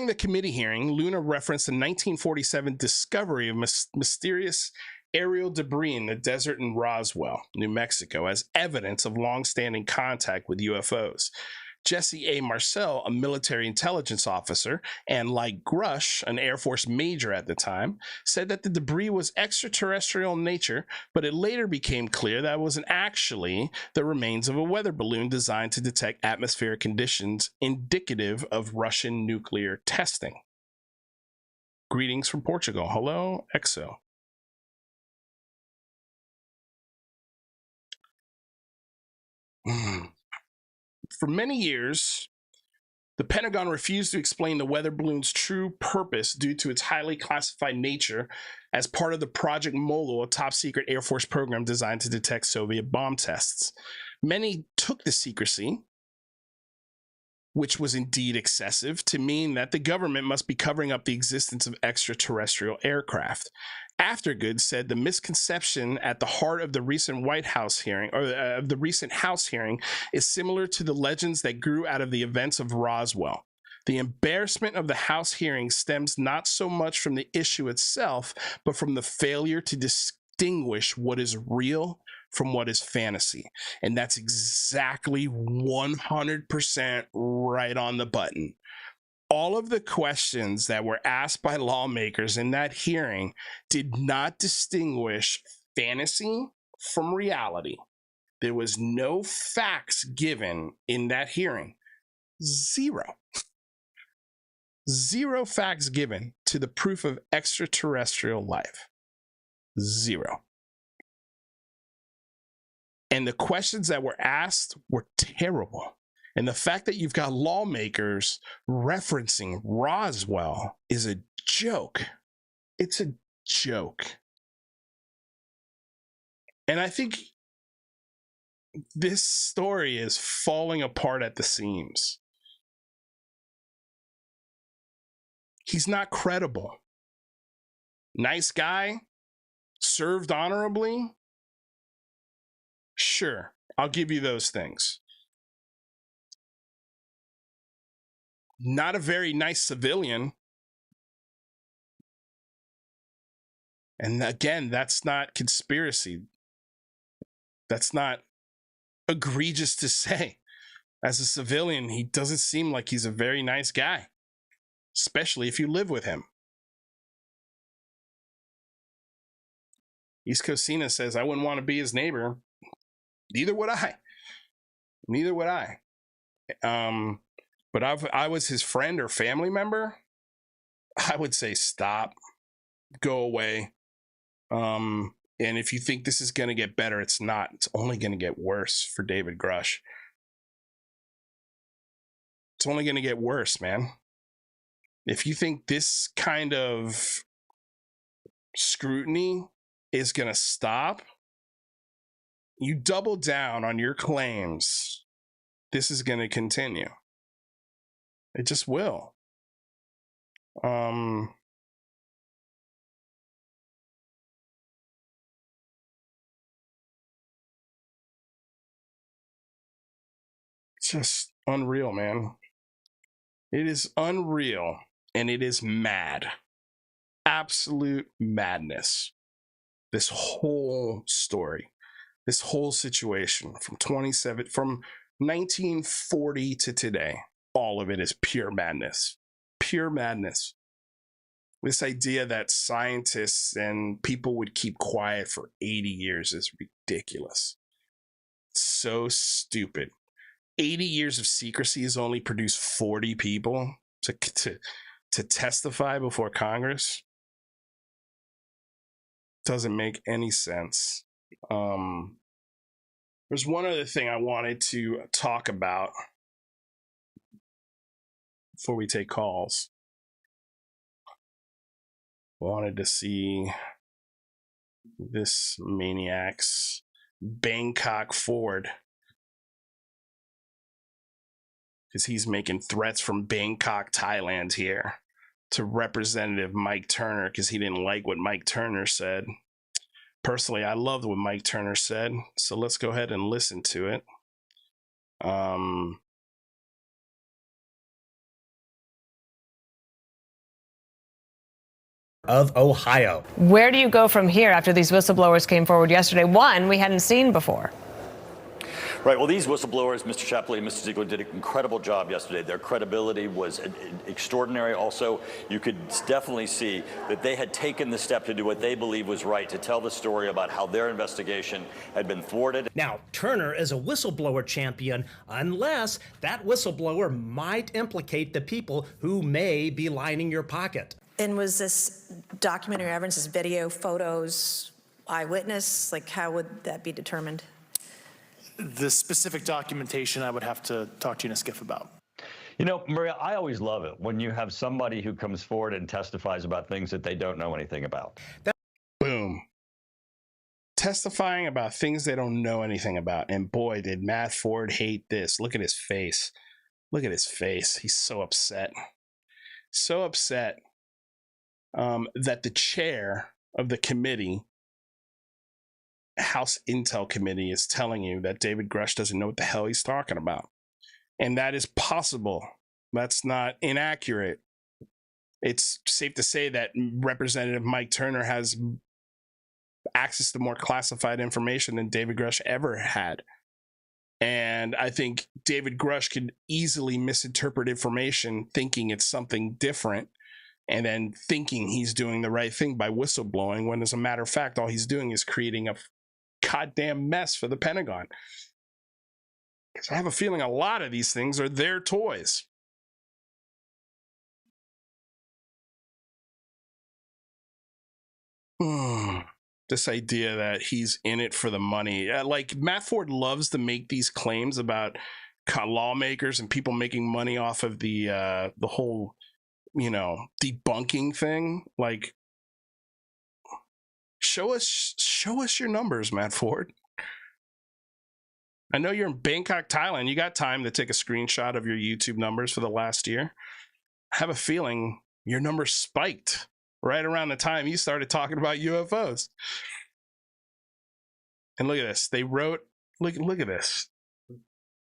the committee hearing, Luna referenced the 1947 discovery of mysterious aerial debris in the desert in Roswell, New Mexico, as evidence of long-standing contact with UFOs. Jesse A. Marcel, a military intelligence officer, and like Grusch, an Air Force major at the time, said that the debris was extraterrestrial in nature, but it later became clear that it wasn't actually the remains of a weather balloon designed to detect atmospheric conditions indicative of Russian nuclear testing. Greetings from Portugal. Hello, EXO. For many years, the Pentagon refused to explain the weather balloon's true purpose due to its highly classified nature as part of the Project Molo, a top-secret Air Force program designed to detect Soviet bomb tests. Many took the secrecy which was indeed excessive, to mean that the government must be covering up the existence of extraterrestrial aircraft. Aftergood said the misconception at the heart of the recent White House hearing, or of the recent House hearing, is similar to the legends that grew out of the events of Roswell. The embarrassment of the House hearing stems not so much from the issue itself, but from the failure to distinguish what is real from what is fantasy. And that's exactly 100% right on the button. All of the questions that were asked by lawmakers in that hearing did not distinguish fantasy from reality. There was no facts given in that hearing. Zero. Zero facts given to the proof of extraterrestrial life. Zero. And the questions that were asked were terrible. And the fact that you've got lawmakers referencing Roswell is a joke. It's a joke. And I think this story is falling apart at the seams. He's not credible. Nice guy, served honorably. Sure, I'll give you those things. Not a very nice civilian. And again, that's not conspiracy. That's not egregious to say. As a civilian, he doesn't seem like he's a very nice guy, especially if you live with him. East Coast Cena says, I wouldn't want to be his neighbor. Neither would I. Neither would I. But if I was his friend or family member, I would say stop, go away. And if you think this is going to get better, it's not. It's only going to get worse for David Grusch. It's only going to get worse, man. If you think this kind of scrutiny is going to stop, you double down on your claims. This is going to continue. It just will. It's just unreal, man. It is unreal, and it is mad. Absolute madness. This whole story, this whole situation from 1940 to today, all of it is pure madness. Pure madness. This idea that scientists and people would keep quiet for 80 years is ridiculous. It's so stupid. 80 years of secrecy has only produced 40 people to testify before Congress. Doesn't make any sense. There's one other thing I wanted to talk about before we take calls. Wanted to see this maniac's Bangkok Ford, because he's making threats from Bangkok, Thailand here to Representative Mike Turner because he didn't like what Mike Turner said. Personally, I loved what Mike Turner said, so let's go ahead and listen to it. Of Ohio. Where do you go from here after these whistleblowers came forward yesterday? One we hadn't seen before. Right. Well, these whistleblowers, Mr. Shapley and Mr. Ziegler, did an incredible job yesterday. Their credibility was extraordinary. Also, you could definitely see that they had taken the step to do what they believe was right, to tell the story about how their investigation had been thwarted. Now, Turner is a whistleblower champion unless that whistleblower might implicate the people who may be lining your pocket. And was this documentary evidence, this video, photos, eyewitness? Like, how would that be determined? The specific documentation I would have to talk to you in a skiff about. You know, Maria, I always love it when you have somebody who comes forward and testifies about things that they don't know anything about. Boom. Testifying about things they don't know anything about. And boy, did Matt Ford hate this. Look at his face. Look at his face. He's so upset. So upset that the chair of the committee, House Intel Committee, is telling you that David Grusch doesn't know what the hell he's talking about. And that is possible. That's not inaccurate. It's safe to say that Representative Mike Turner has access to more classified information than David Grusch ever had. And I think David Grusch could easily misinterpret information, thinking it's something different, and then thinking he's doing the right thing by whistleblowing, when as a matter of fact, all he's doing is creating a goddamn mess for the Pentagon. Because I have a feeling a lot of these things are their toys. This idea that he's in it for the money. Like, Matt Ford loves to make these claims about lawmakers and people making money off of the whole, debunking thing. Like, show us your numbers, Matt Ford. I know you're in Bangkok, Thailand. You got time to take a screenshot of your YouTube numbers for the last year. I have a feeling your numbers spiked right around the time you started talking about UFOs. And look at this. They wrote, look at this. Of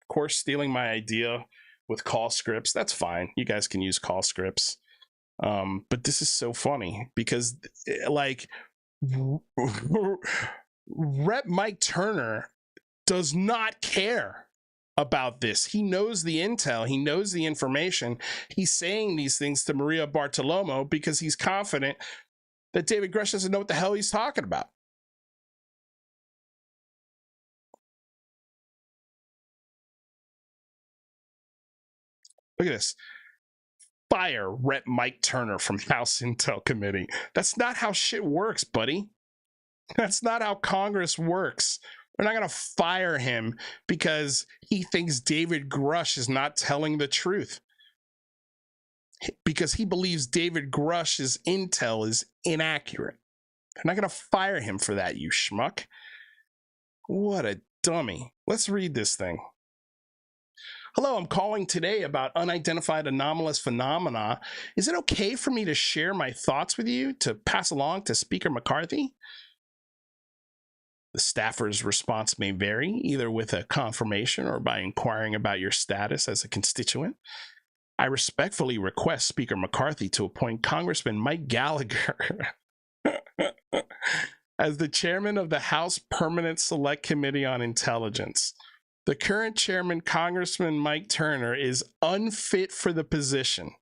course, stealing my idea with call scripts. That's fine. You guys can use call scripts. But this is so funny because, like, Rep Mike Turner does not care about this. He knows the intel. He knows the information. He's saying these things to Maria Bartiromo because he's confident that David Grusch doesn't know what the hell he's talking about. Look at this. Fire Rep Mike Turner from House Intel Committee. That's not how shit works, buddy. That's not how Congress works. We're not going to fire him because he thinks David Grusch is not telling the truth. Because he believes David Grusch's intel is inaccurate. They're not going to fire him for that, you schmuck. What a dummy. Let's read this thing. Hello, I'm calling today about unidentified anomalous phenomena. Is it okay for me to share my thoughts with you to pass along to Speaker McCarthy? The staffer's response may vary, either with a confirmation or by inquiring about your status as a constituent. I respectfully request Speaker McCarthy to appoint Congressman Mike Gallagher as the chairman of the House Permanent Select Committee on Intelligence. The current chairman, Congressman Mike Turner, is unfit for the position.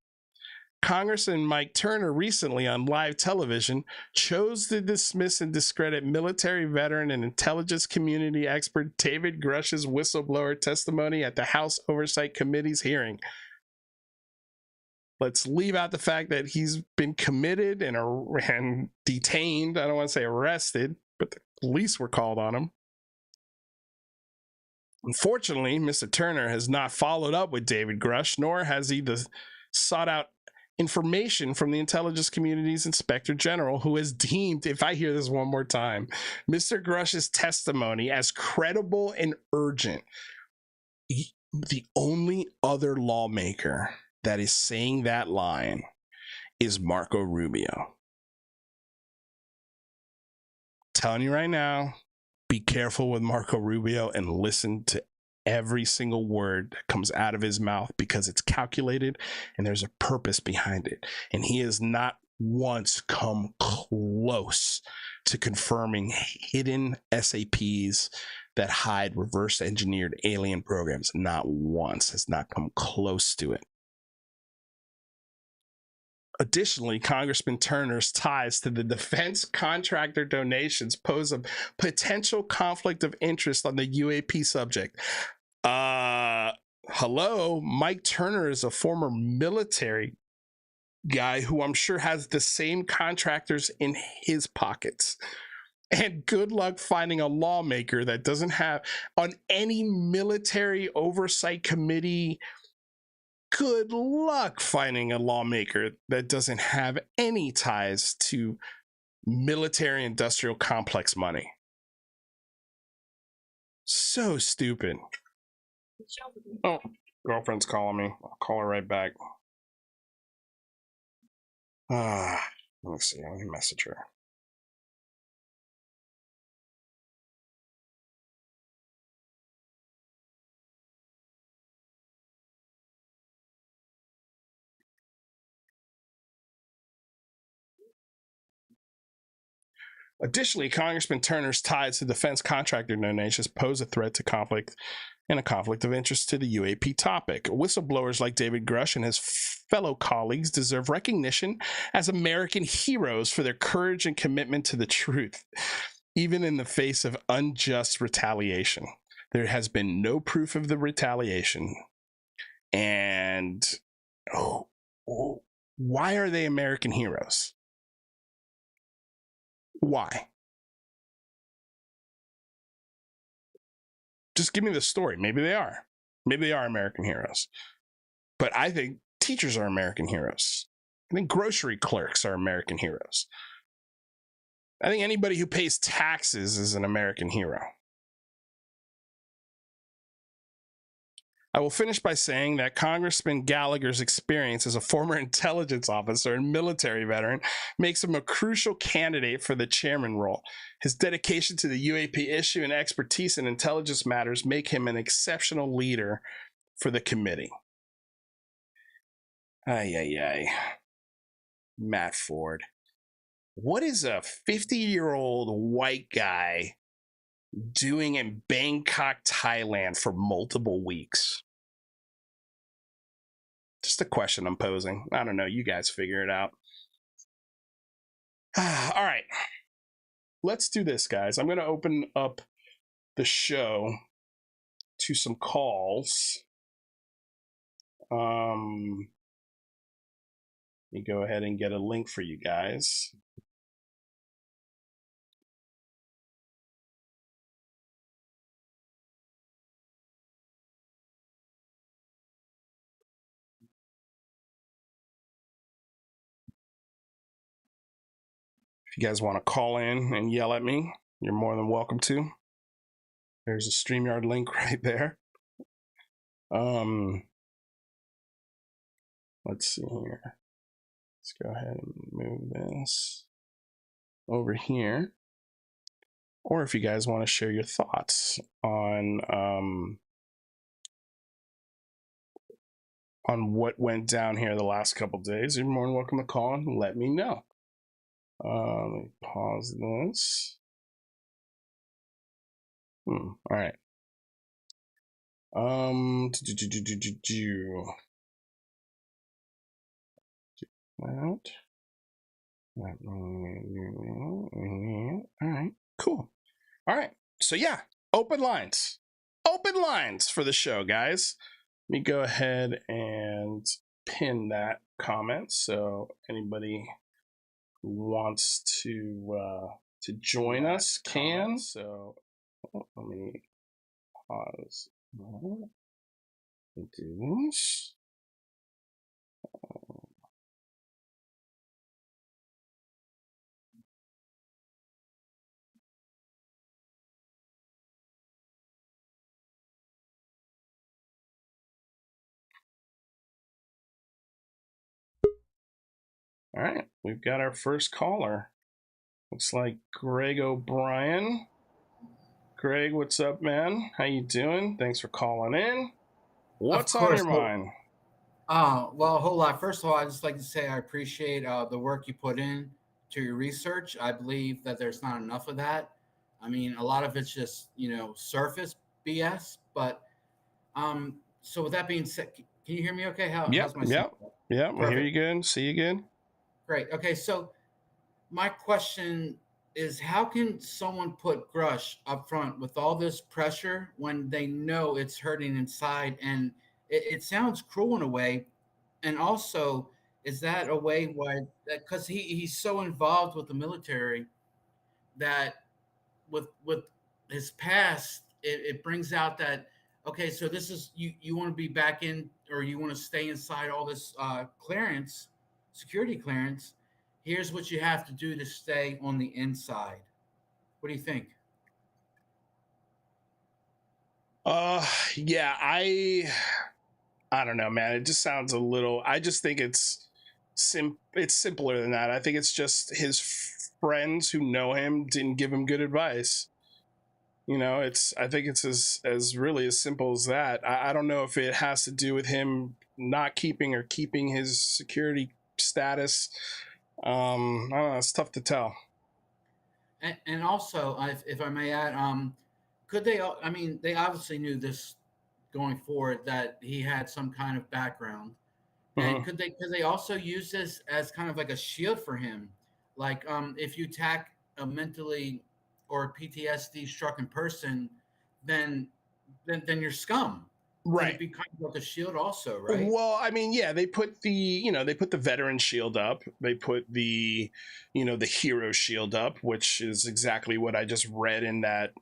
Congressman Mike Turner recently on live television chose to dismiss and discredit military veteran and intelligence community expert David Grusch's whistleblower testimony at the House Oversight Committee's hearing. Let's leave out the fact that he's been committed and detained. I don't want to say arrested, but the police were called on him. Unfortunately, Mr. Turner has not followed up with David Grusch, nor has he sought out information from the intelligence community's inspector general, who has deemed, if I hear this one more time, Mr. Grusch's testimony as credible and urgent. The only other lawmaker that is saying that line is Marco Rubio. I'm telling you right now, be careful with Marco Rubio and listen to every single word that comes out of his mouth, because it's calculated and there's a purpose behind it. And he has not once come close to confirming hidden SAPs that hide reverse engineered alien programs. Not once has not come close to it. Additionally, Congressman Turner's ties to the defense contractor donations pose a potential conflict of interest on the UAP subject. Hello, Mike Turner is a former military guy who I'm sure has the same contractors in his pockets. And good luck finding a lawmaker that doesn't have on any military oversight committee. Good luck finding a lawmaker that doesn't have any ties to military industrial complex money. So stupid. Oh, Girlfriend's calling me. I'll call her right back. Let me see. Let me message her. Additionally, Congressman Turner's ties to defense contractor donations pose a threat to conflict and a conflict of interest to the UAP topic. Whistleblowers like David Grusch and his fellow colleagues deserve recognition as American heroes for their courage and commitment to the truth, even in the face of unjust retaliation. There has been no proof of the retaliation. And why are they American heroes? Why? Just give me the story. Maybe they are. Maybe they are American heroes. But I think teachers are American heroes. I think grocery clerks are American heroes. I think anybody who pays taxes is an American hero. I will finish by saying that Congressman Gallagher's experience as a former intelligence officer and military veteran makes him a crucial candidate for the chairman role. His dedication to the UAP issue and expertise in intelligence matters make him an exceptional leader for the committee. Matt Ford. What is a 50-year-old white guy doing in Bangkok, Thailand for multiple weeks? Just a question I'm posing. I don't know. You guys figure it out. All right. Let's do this, guys. I'm going to open up the show to some calls. Let me go ahead and get a link for you guys. If you guys want to call in and yell at me, you're more than welcome to. There's a StreamYard link right there. Let's see here. Let's go ahead and move this over here. Or if you guys want to share your thoughts on what went down here the last couple days, you're more than welcome to call and let me know. Let me pause this. All right. All right, cool. All right, so yeah, open lines for the show, guys. Let me go ahead and pin that comment so anybody who wants to join us can. So let me pause. Do this. All right, we've got our first caller. Looks like Greg O'Brien. Greg, what's up, man? How you doing? Thanks for calling in. What's on your mind? Well, a whole lot. First of all, I'd just like to say I appreciate the work you put in to your research. I believe that there's not enough of that. I mean, a lot of it's just, surface BS. But so with that being said, can you hear me okay? How's my signal? Yeah, I hear you good. See you good. Great. Okay, so my question is, how can someone put Grusch up front with all this pressure when they know it's hurting inside? And it sounds cruel in a way. And also, is that a way why, because he's so involved with the military that with his past, it brings out that, okay, so this is, you want to be back in, or you want to stay inside all this clearance, security clearance. Here's what you have to do to stay on the inside. What do you think? Yeah, I don't know, man. It just sounds a little. I just think it's simpler than that. I think it's just his friends who know him didn't give him good advice. I think it's as really as simple as that. I don't know if it has to do with him not keeping or keeping his security status. I don't know. It's tough to tell. And also, if I may add, could they? I mean, they obviously knew this going forward that he had some kind of background, and could they also use this as kind of like a shield for him? Like, if you attack a mentally or PTSD stricken person, then you're scum. Right. It'd be kind of like a shield also, right? Well, I mean, yeah, they put the veteran shield up. They put the hero shield up, which is exactly what I just read in that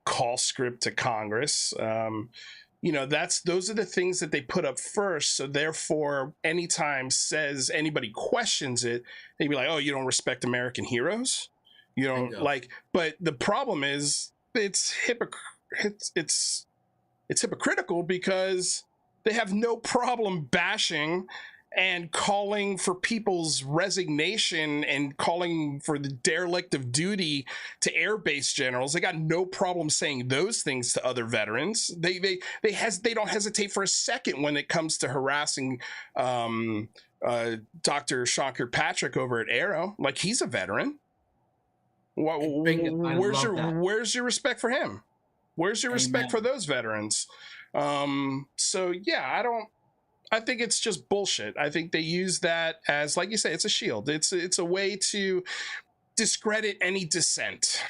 call script to Congress. Those are the things that they put up first. So therefore, anytime anybody questions it, they'd be like, "Oh, you don't respect American heroes? You don't like." But the problem is, it's hypocritical because they have no problem bashing and calling for people's resignation and calling for the derelict of duty to air base generals. They got no problem saying those things to other veterans. They don't hesitate for a second when it comes to harassing Dr. Sean Kirkpatrick over at Arrow. Like, he's a veteran. Where's your respect for him? Where's your respect for those veterans? So yeah, I think it's just bullshit. I think they use that as, like you say, it's a shield. It's a way to discredit any dissent.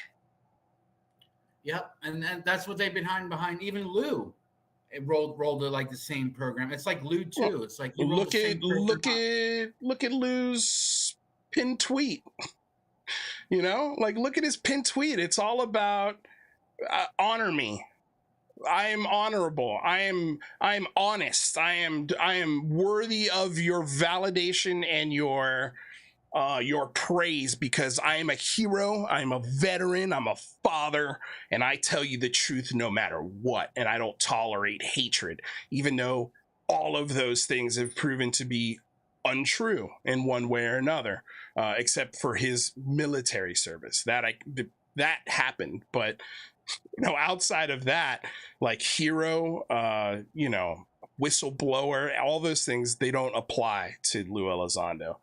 Yep, and that's what they've been hiding behind. Even Lou, it rolled it like the same program. It's like Lou too. Well, it's like look at Lou's pinned tweet. Look at his pinned tweet. It's all about honor me. I am honorable. I am honest. I am worthy of your validation and your praise, because I am a hero. I'm a veteran. I'm a father, and I tell you the truth no matter what. And I don't tolerate hatred, even though all of those things have proven to be untrue in one way or another, except for his military service. That happened, but outside of that, like hero, whistleblower, all those things, they don't apply to Lou Elizondo.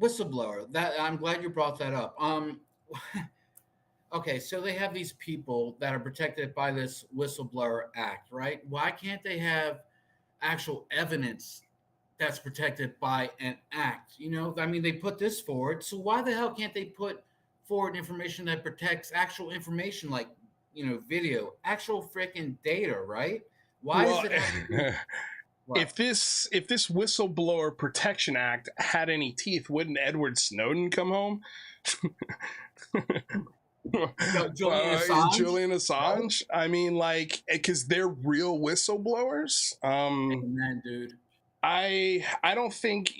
Whistleblower. That I'm glad you brought that up. Okay, so they have these people that are protected by this whistleblower act, right? Why can't they have actual evidence that's protected by an act? I mean, they put this forward, so why the hell can't they put forward information that protects actual information, like video, actual freaking data, right? Why is it if this Whistleblower Protection Act had any teeth, wouldn't Edward Snowden come home? Julian Assange? I mean, because they're real whistleblowers. Man, dude, I don't think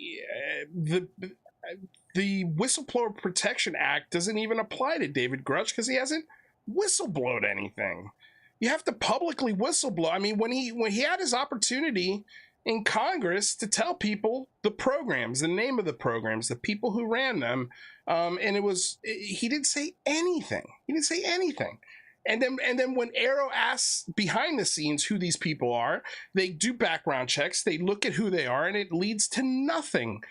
the Whistleblower Protection Act doesn't even apply to David Grusch, because he hasn't whistleblowed anything. You have to publicly whistleblow. I mean, when he had his opportunity in Congress to tell people the programs, the name of the programs, the people who ran them, and he didn't say anything. He didn't say anything. And then when Arrow asks behind the scenes who these people are, they do background checks, they look at who they are, and it leads to nothing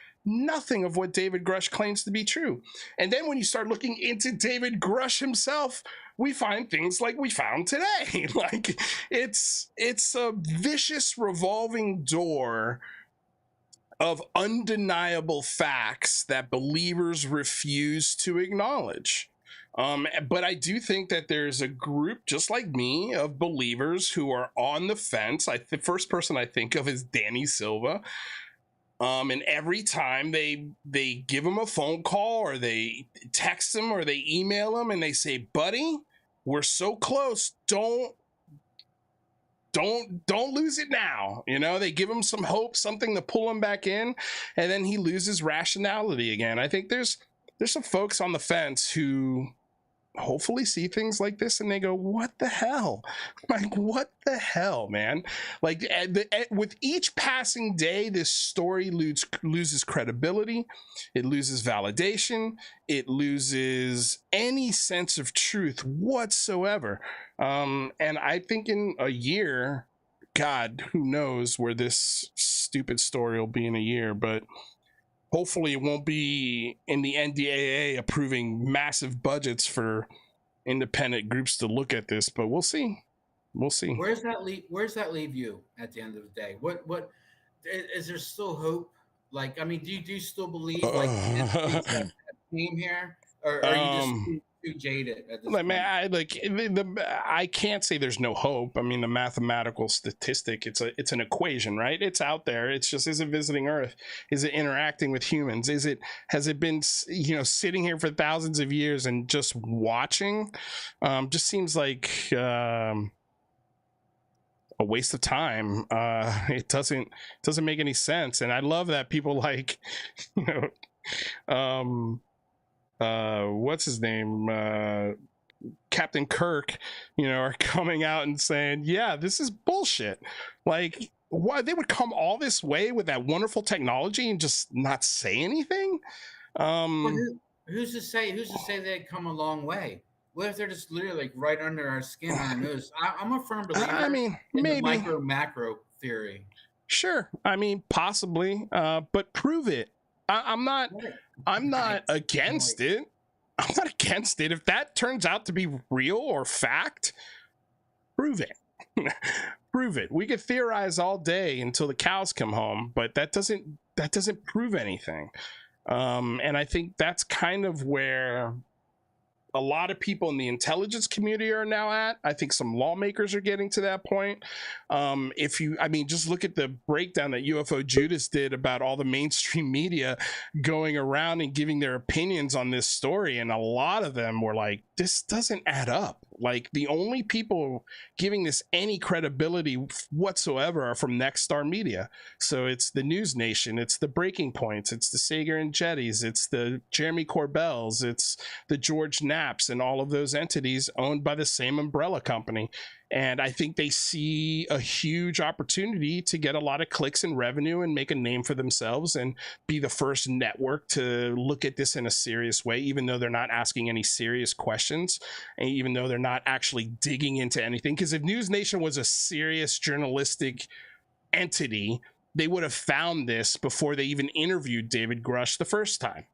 of what David Grusch claims to be true. And then when you start looking into David Grusch himself, we find things like we found today. Like, it's a vicious revolving door of undeniable facts that believers refuse to acknowledge. But I do think that there's a group just like me of believers who are on the fence. The first person I think of is Danny Silva. And every time they give him a phone call, or they text him, or they email him, and they say, "Buddy, we're so close. Don't lose it now." They give him some hope, something to pull him back in, and then he loses rationality again. I think there's some folks on the fence who hopefully see things like this and they go, what the hell? Like, what the hell, man? Like, with each passing day, this story loses credibility, it loses validation, it loses any sense of truth whatsoever. And I think in a year, God, who knows where this stupid story will be in a year, but hopefully it won't be in the NDAA approving massive budgets for independent groups to look at this, but we'll see. We'll see. Where's that leave you at the end of the day? What is there still hope? Like, I mean, do you still believe like it's a team here, or are you just too jaded at this point? Man, I can't say there's no hope. I mean, the mathematical statistic, it's an equation, right? It's out there. It's just, is it visiting Earth? Is it interacting with humans? Has it been, sitting here for thousands of years and just watching? Just seems like a waste of time. It doesn't make any sense. And I love that people like, what's his name? Captain Kirk, are coming out and saying, yeah, this is bullshit. Like, why they would come all this way with that wonderful technology and just not say anything? Who's to say they'd come a long way? What if they're just literally like right under our skin, our nose? I'm a firm believer. I mean, in maybe the micro macro theory. Sure. I mean, possibly, but prove it. I'm not against it. I'm not against it. If that turns out to be real or fact, prove it. Prove it. We could theorize all day until the cows come home, but that doesn't prove anything. And I think that's kind of where a lot of people in the intelligence community are now at. I think some lawmakers are getting to that point. Just look at the breakdown that UFO Judas did about all the mainstream media going around and giving their opinions on this story. And a lot of them were like, this doesn't add up. Like, the only people giving this any credibility whatsoever are from Next Star Media. So it's the News Nation, it's the Breaking Points, it's the Sager and Jetties, it's the Jeremy Corbells, it's the George Knapps, and all of those entities owned by the same umbrella company. And I think they see a huge opportunity to get a lot of clicks and revenue and make a name for themselves and be the first network to look at this in a serious way, even though they're not asking any serious questions, and even though they're not actually digging into anything. Because if News Nation was a serious journalistic entity, they would have found this before they even interviewed David Grusch the first time.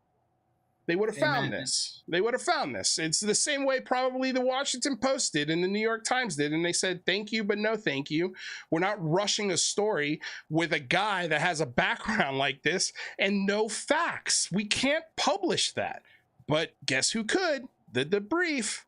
They would have found this. They would have found this. It's the same way probably the Washington Post did and the New York Times did. And they said, thank you, but no thank you. We're not rushing a story with a guy that has a background like this and no facts. We can't publish that. But guess who could? The debrief.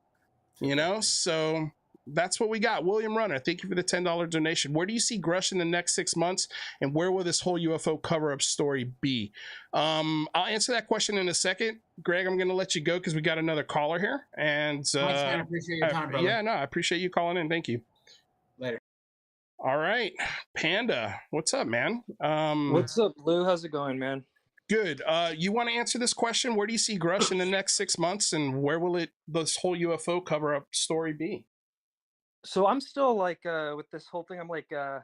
So that's what we got. William Runner, thank you for the $10 donation. Where do you see Grusch in the next 6 months, and where will this whole UFO cover-up story be? I'll answer that question in a second. Greg, I'm going to let you go because we got another caller here. And Thanks, man. I appreciate your time, brother. Yeah, no, I appreciate you calling in. Thank you. Later. All right, Panda, what's up, man? What's up, Lou? How's it going, man? Good. You want to answer this question? Where do you see Grusch in the next 6 months, and where will this whole UFO cover-up story be? So I'm still like with this whole thing. I'm like I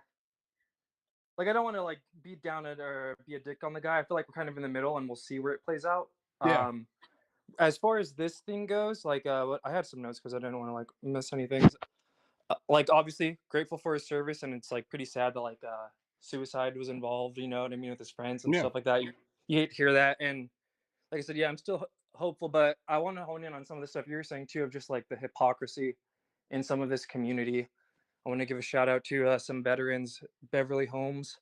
don't want to like beat down it or be a dick on the guy. I feel like we're kind of in the middle, and we'll see where it plays out. Yeah. As far as this thing goes, like I had some notes because I didn't want to like miss anything. Like obviously grateful for his service, and it's like pretty sad that like suicide was involved. You know what I mean, with his friends and stuff like that. You hate to hear that, and like I said, yeah, I'm still hopeful, but I want to hone in on some of the stuff you were saying too, of just like the hypocrisy in some of this community. I want to give a shout out to some veterans, Beverly Holmes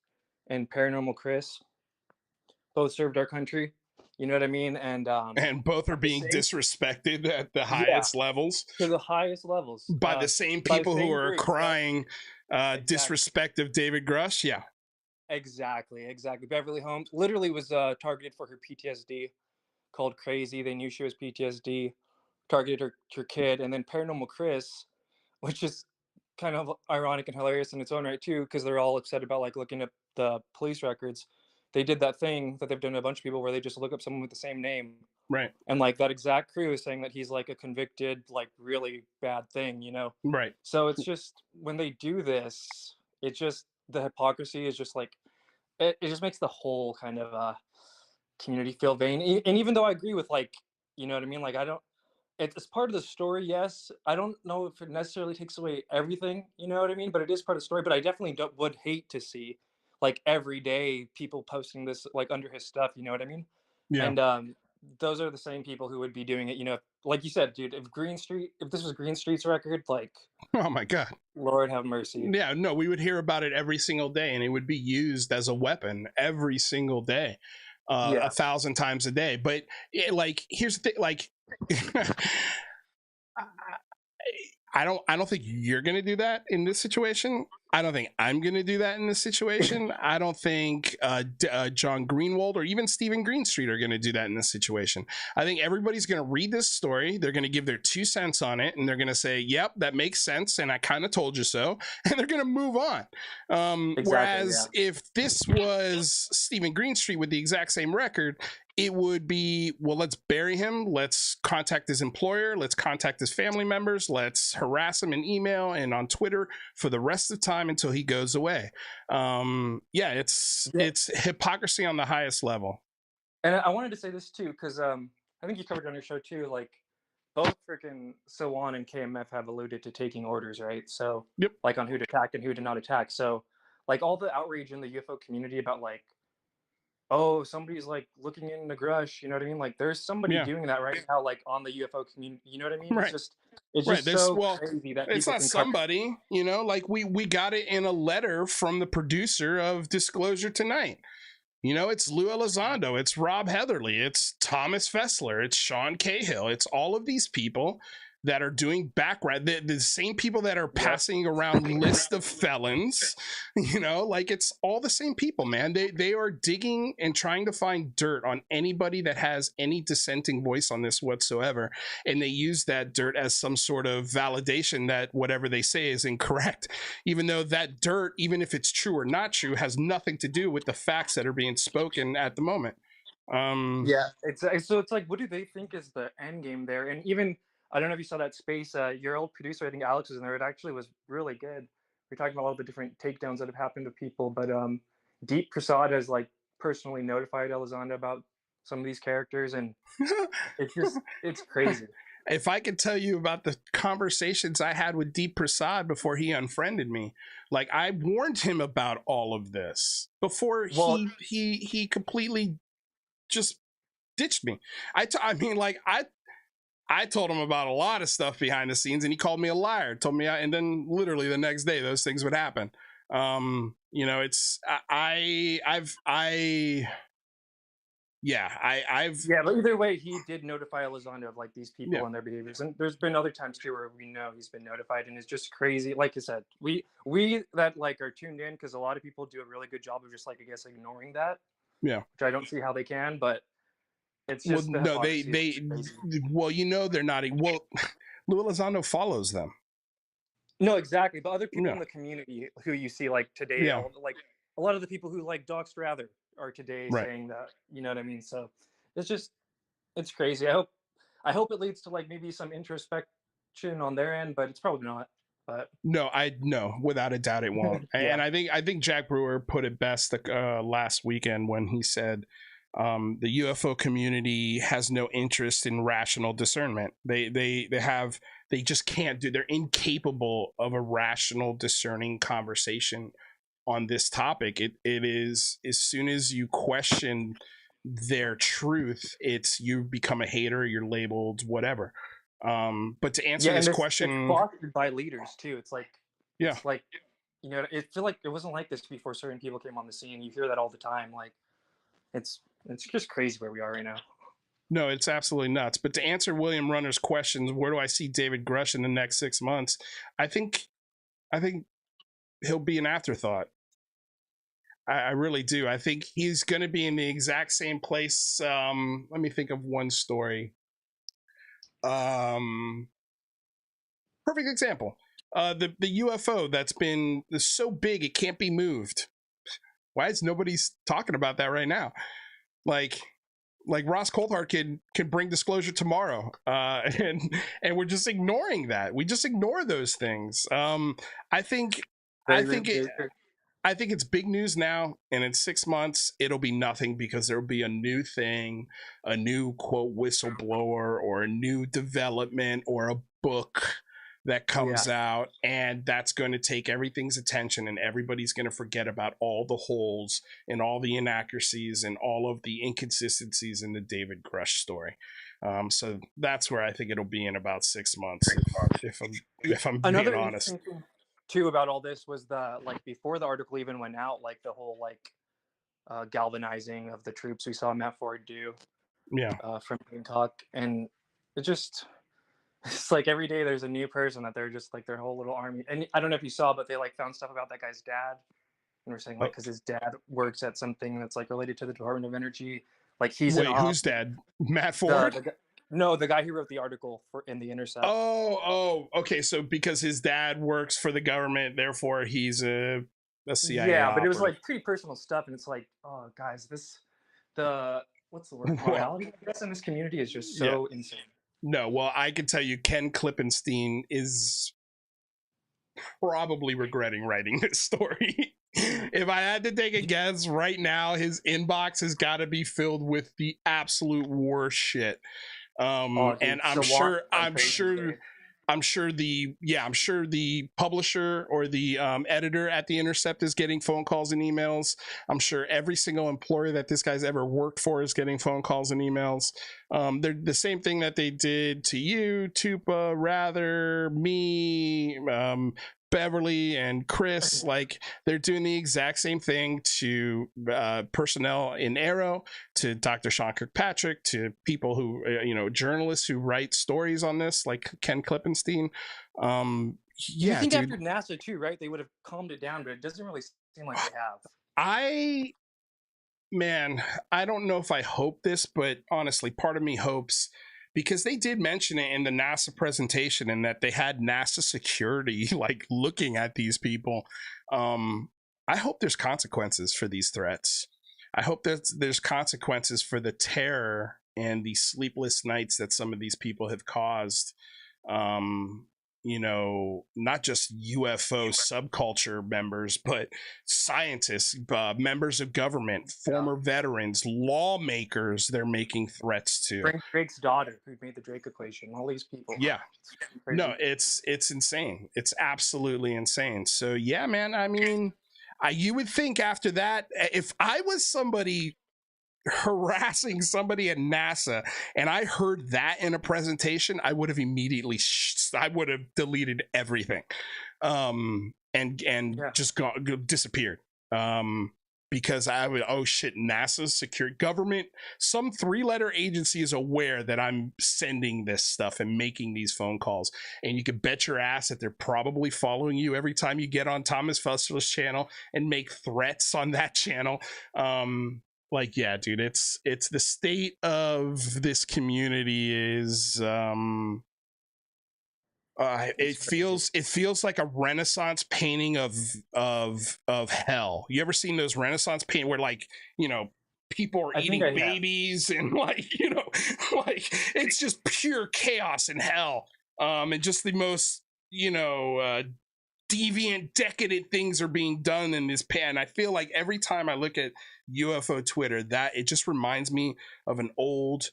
and Paranormal Chris. Both served our country. You know what I mean? And both are being disrespected at the highest levels. To the highest levels. By the same people who are crying disrespect of David Grusch. Yeah. Exactly. Beverly Holmes literally was targeted for her PTSD, called crazy. They knew she was PTSD, targeted her kid. And then Paranormal Chris, which is kind of ironic and hilarious in its own right too, because they're all upset about like looking at the police records. they did that thing that they've done to a bunch of people where they just look up someone with the same name. Right. And like that exact crew is saying that he's like a convicted, like really bad thing, you know? Right. So it's just when they do this, it just the hypocrisy is just like it just makes the whole kind of community feel vain. And even though I agree with like, you know what I mean? Like I don't it's part of the story, yes. I don't know if it necessarily takes away everything, you know what I mean? But it is part of the story. But I definitely would hate to see like every day people posting this like under his stuff, you know what I mean? Yeah. And those are the same people who would be doing it, you know, like you said, dude, if this was Green Street's record, like, oh my God, Lord have mercy. Yeah, no, we would hear about it every single day, and it would be used as a weapon every single day, 1,000 times a day. But like, here's the thing, like, I don't think you're gonna do that in this situation. I don't think I'm going to do that in this situation. I don't think John Greenwald or even Stephen Greenstreet are going to do that in this situation. I think everybody's going to read this story. They're going to give their 2 cents on it, and they're going to say, yep, that makes sense, and I kind of told you so, and they're going to move on. Whereas if this was Stephen Greenstreet with the exact same record, it would be, well, let's bury him. Let's contact his employer. Let's contact his family members. Let's harass him in email and on Twitter for the rest of the time until he goes away. It's hypocrisy on the highest level. And I wanted to say this too, because I think you covered it on your show too, like both freaking Sowan and KMF have alluded to taking orders, right? So like on who to attack and who to not attack. So like all the outrage in the UFO community about like, oh, somebody's like looking into Grusch, you know what I mean? Like there's somebody doing that right now, like on the UFO community, you know what I mean? Right. It's just so crazy that it's not somebody, you know, like we got it in a letter from the producer of Disclosure Tonight. You know, it's Lou Elizondo, it's Rob Heatherly, it's Thomas Fessler, it's Sean Cahill, it's all of these people that are doing background, the same people that are passing around list of felons, you know, like it's all the same people, man. They are digging and trying to find dirt on anybody that has any dissenting voice on this whatsoever. And they use that dirt as some sort of validation that whatever they say is incorrect, even though that dirt, even if it's true or not true, has nothing to do with the facts that are being spoken at the moment. So it's like, what do they think is the end game there? And even, I don't know if you saw that space, your old producer, I think Alex was in there. It actually was really good. We're talking about all the different takedowns that have happened to people, but Deep Prasad has like personally notified Elizondo about some of these characters, and it's crazy. If I could tell you about the conversations I had with Deep Prasad before he unfriended me, like I warned him about all of this before he completely just ditched me. I told him about a lot of stuff behind the scenes, and he called me a liar, told me, and then literally the next day those things would happen. You know, it's but either way, he did notify Elizondo of like these people and their behaviors, and there's been other times too where we know he's been notified, and it's just crazy. Like I said, we that like are tuned in because a lot of people do a really good job of just like, I guess, ignoring that. Yeah, which I don't see how they can, but. It's just you know, they're not. Well, Lou Elizondo follows them. No, exactly. But other people in the community who you see like today, like a lot of the people who like Docs Rather are today saying that, you know what I mean? So it's crazy. I hope it leads to like maybe some introspection on their end, but it's probably not. But no, without a doubt it won't. And I think Jack Brewer put it best last weekend when he said, the UFO community has no interest in rational discernment. They just can't they're incapable of a rational discerning conversation on this topic. It is, as soon as you question their truth, you become a hater, you're labeled whatever. But to answer this question, it's fostered by leaders too. It's like, you know, it feel like it wasn't like this before certain people came on the scene. You hear that all the time. Like it's just crazy where we are right now. No, it's absolutely nuts. But to answer William Runner's questions, where do I see David Grusch in the next 6 months? I think he'll be an afterthought. I really do. I think he's going to be in the exact same place. Let me think of one story. Perfect example. The UFO that's so big it can't be moved. Why is nobody talking about that right now? Like Ross Coulthart can bring disclosure tomorrow, and we're just ignoring that. We just ignore those things. I think it's big news now, and in 6 months it'll be nothing, because there'll be a new thing, a new quote whistleblower, or a new development, or a book that comes out, and that's going to take everything's attention, and everybody's going to forget about all the holes and all the inaccuracies and all of the inconsistencies in the David Grusch story. So that's where I think it'll be in about 6 months, if I'm being honest. Too about all this was the before the article even went out, the whole galvanizing of the troops we saw Matt Ford do from Bangkok, and it's every day there's a new person that they're just their whole little army. And I don't know if you saw, but they found stuff about that guy's dad, and we're saying because his dad works at something that's related to the Department of Energy. He's whose dad? Matt Ford? No, the guy who wrote the article in the Intercept. Oh, okay. So because his dad works for the government, therefore he's a CIA. Yeah, but it was pretty personal stuff, and it's oh, guys, what's the word? Morality, I guess, in this community is just so insane. No, well, I can tell you, Ken Klippenstein is probably regretting writing this story. If I had to take a guess right now, his inbox has got to be filled with the absolute worst shit. And I'm sure the publisher or the editor at the Intercept is getting phone calls and emails. I'm sure every single employer that this guy's ever worked for is getting phone calls and emails. They're the same thing that they did to you, Tupa, Rather, me, Beverly, and Chris. They're doing the exact same thing to personnel in Arrow, to Dr. Sean Kirkpatrick, to people who journalists who write stories on this, like Ken Klippenstein. You think after NASA too, right? They would have calmed it down, but it doesn't really seem like they have. I don't know if I hope this, but honestly, part of me hopes, because they did mention it in the NASA presentation, and that they had NASA security looking at these people. I hope there's consequences for these threats. I hope that there's consequences for the terror and the sleepless nights that some of these people have caused. Not just UFO subculture members, but scientists, members of government, former veterans, lawmakers. They're making threats to. Frank Drake's daughter, who made the Drake equation. All these people. Yeah. No, it's insane. It's absolutely insane. So yeah, man. I mean, you would think after that, if I was somebody harassing somebody at NASA and I heard that in a presentation, I would have immediately I would have deleted everything and just disappeared, because I would, oh shit, NASA's secure government, some 3-letter agency is aware that I'm sending this stuff and making these phone calls, and you can bet your ass that they're probably following you every time you get on Thomas Fusler's channel and make threats on that channel. Yeah, dude, it's the state of this community is it feels like a Renaissance painting of hell. You ever seen those Renaissance paint where people are eating babies and it's just pure chaos and hell, and just the most deviant, decadent things are being done in this pan. I feel like every time I look at UFO Twitter, that it just reminds me of an old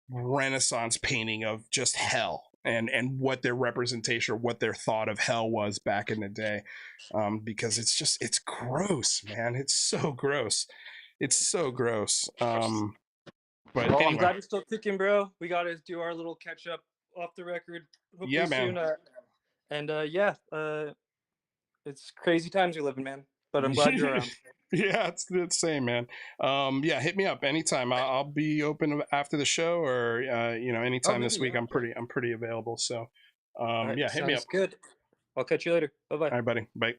Renaissance painting of just hell and what their representation or what their thought of hell was back in the day. Because it's gross, man. It's so gross. But anyway. I'm glad you're still kicking, bro. We got to do our little catch up off the record. Hopefully man. Soon, it's crazy times we live in, man. But I'm glad you're around. Yeah, it's the same, man. Hit me up anytime. I'll be open after the show, or anytime this week. I'm pretty available. So, hit me up. Good. I'll catch you later. Bye bye. All right, buddy. Bye.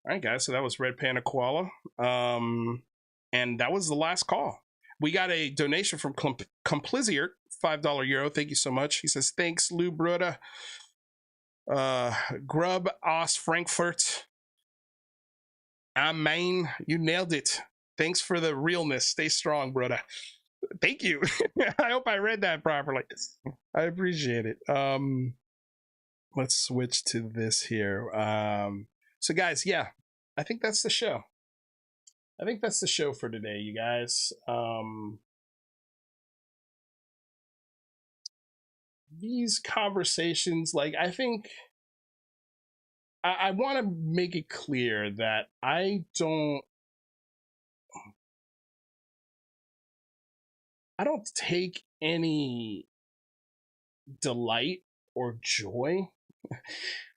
All right, guys. So that was Red Panda Koala, and that was the last call. We got a donation from Compliziert, $5 euro. Thank you so much. He says, thanks, Lou Broda. Grub Aus Frankfurt. Man, you nailed it. Thanks for the realness. Stay strong, brother. Thank you. I hope I read that properly. I appreciate it. Let's switch to this here. So guys, yeah, I think that's the show. I think that's the show for today, you guys. These conversations, like, I think I want to make it clear that I don't take any delight or joy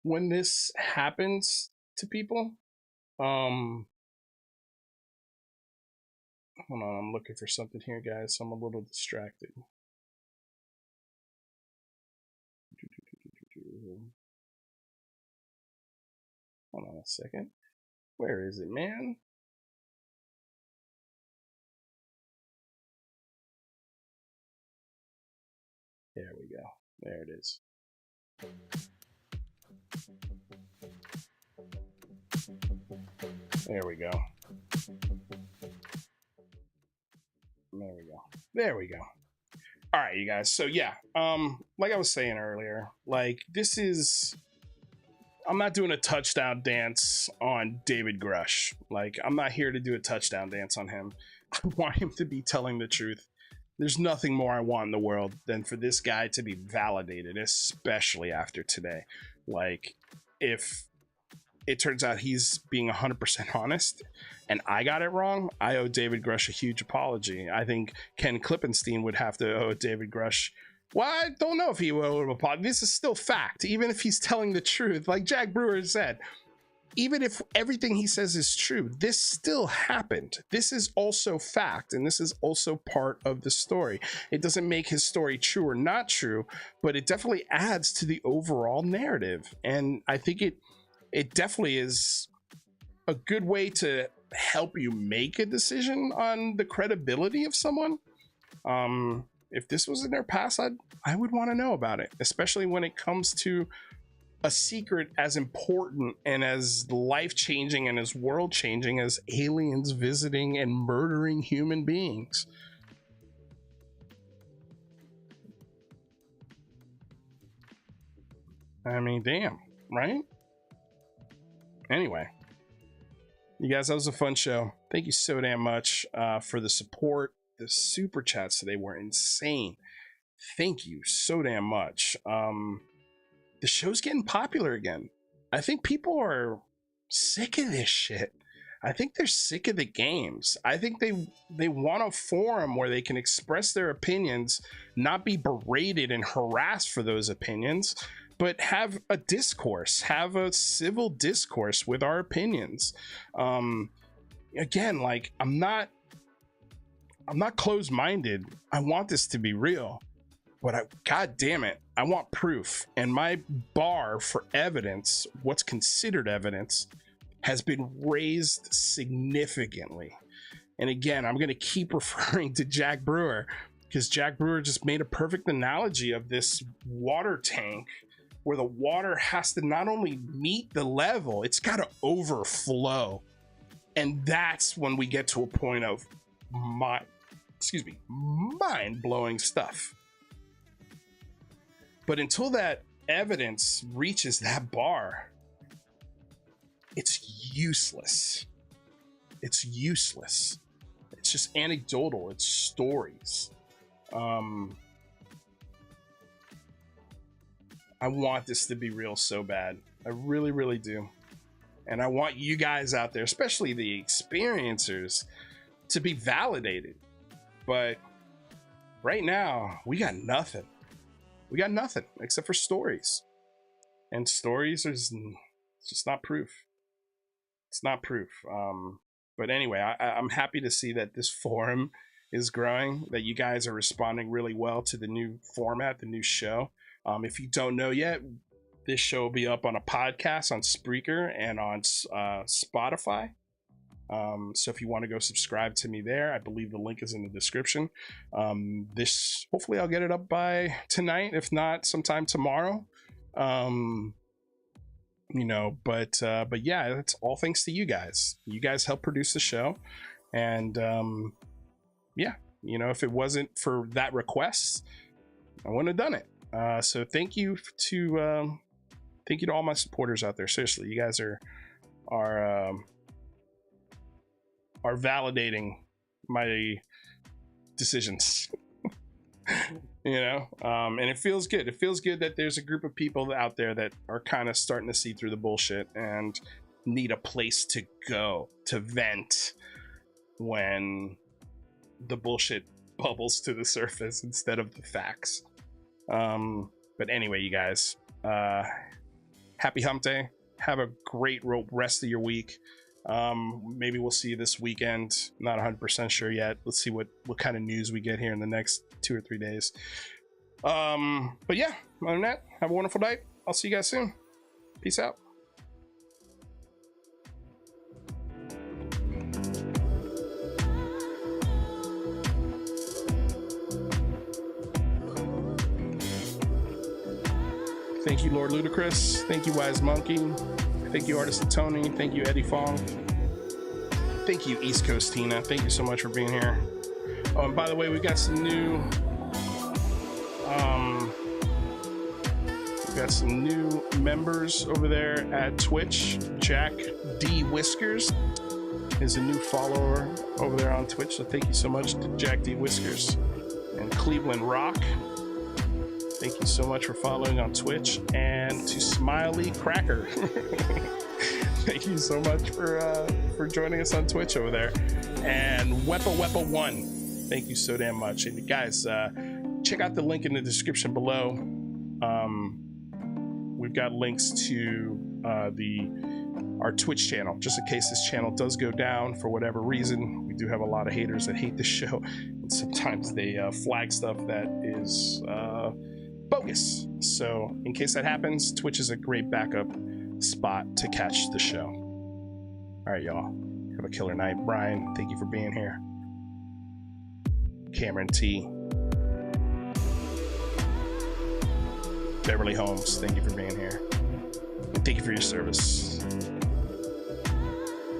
when this happens to people. Hold on, I'm looking for something here, guys, so I'm a little distracted. Hold on a second. Where is it, man? There we go. There it is. There we go. There we go. There we go. All right, you guys. So yeah, like I was saying earlier, like, this is, I'm not doing a touchdown dance on David Grusch. Like, I'm not here to do a touchdown dance on him. I want him to be telling the truth. There's nothing more I want in the world than for this guy to be validated, especially after today. Like, if it turns out he's being 100% honest and I got it wrong, I owe David Grusch a huge apology. I think Ken Klippenstein would have to owe David Grusch, well, I don't know if he will owe an apology. This is still fact. Even if he's telling the truth, like Jack Brewer said, even if everything he says is true, this still happened. This is also fact, and this is also part of the story. It doesn't make his story true or not true, but it definitely adds to the overall narrative. And I think it definitely is a good way to help you make a decision on the credibility of someone. If this was in their past, I would want to know about it, especially when it comes to a secret as important and as life-changing and as world-changing as aliens visiting and murdering human beings. I mean, damn, right? Anyway, you guys, that was a fun show. Thank you so damn much for the support. The super chats today were insane. Thank you so damn much. The show's getting popular again. I think people are sick of this shit. I think they're sick of the games. I think they want a forum where they can express their opinions, not be berated and harassed for those opinions, but have a discourse, have a civil discourse with our opinions. Again, like, I'm not closed-minded. I want this to be real. But God damn it, I want proof. And my bar for evidence, what's considered evidence, has been raised significantly. And again, I'm going to keep referring to Jack Brewer, because Jack Brewer just made a perfect analogy of this water tank where the water has to not only meet the level, it's got to overflow. And that's when we get to a point of mind-blowing stuff. But until that evidence reaches that bar, it's useless. It's useless. It's just anecdotal. It's stories. I want this to be real so bad. I really, really do. And I want you guys out there, especially the experiencers, to be validated. But right now, we got nothing. We got nothing except for stories. And stories are just not proof. It's not proof. But anyway, I'm happy to see that this forum is growing, that you guys are responding really well to the new format, the new show. If you don't know yet, this show will be up on a podcast on Spreaker and on Spotify. So if you want to go subscribe to me there, I believe the link is in the description. Hopefully I'll get it up by tonight, if not sometime tomorrow. you know, but yeah, that's all thanks to you guys. You guys help produce the show, and yeah, you know, if it wasn't for that request, I wouldn't have done it. So thank you to all my supporters out there. Seriously, you guys are validating my decisions. You know, and it feels good. It feels good that there's a group of people out there that are kind of starting to see through the bullshit and need a place to go to vent when the bullshit bubbles to the surface instead of the facts. But anyway, you guys, happy hump day. Have a great rest of your week. Maybe we'll see you this weekend. Not 100% sure yet. Let's see what kind of news we get here in the next 2 or 3 days. But yeah, other than that, have a wonderful night. I'll see you guys soon. Peace out. Thank you, Lord Ludacris. Thank you, Wise Monkey. Thank you, Artisan Tony. Thank you, Eddie Fong. Thank you, East Coast Tina. Thank you so much for being here. Oh, and by the way, we got some new members over there at Twitch. Jack D Whiskers is a new follower over there on Twitch, so thank you so much to Jack D Whiskers. And Cleveland Rock, thank you so much for following on Twitch. And to Smiley Cracker, thank you so much for joining us on Twitch over there. And Wepa 1, thank you so damn much. And guys, check out the link in the description below. We've got links to our Twitch channel, just in case this channel does go down for whatever reason. We do have a lot of haters that hate the show, and sometimes they flag stuff that is bogus. So in case that happens, Twitch is a great backup spot to catch the show. All right, y'all, have a killer night. Brian, thank you for being here. Cameron T, Beverly Holmes, thank you for being here. And thank you for your service.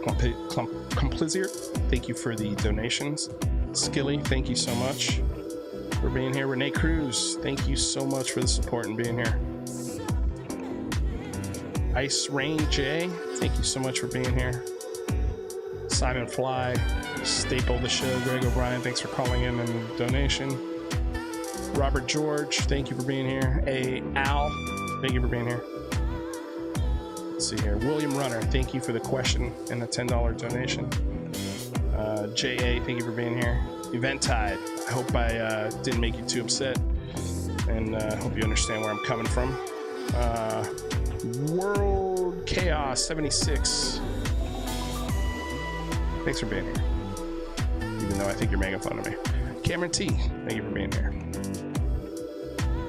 Complisier, thank you for the donations. Skilly, thank you so much for being here. Renee Cruz, thank you so much for the support and being here. Ice Rain J, thank you so much for being here. Simon Fly, staple the show. Greg O'Brien, thanks for calling in and the donation. Robert George, thank you for being here. Al, thank you for being here. Let's see here. William Runner, thank you for the question and the $10 donation. J.A., thank you for being here. Event Tide, I hope I didn't make you too upset, and hope you understand where I'm coming from. World Chaos 76, thanks for being here, even though I think you're making fun of me. Cameron T, thank you for being here.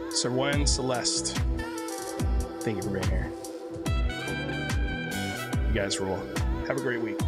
Serwan Celeste, thank you for being here. You guys rule. Have a great week.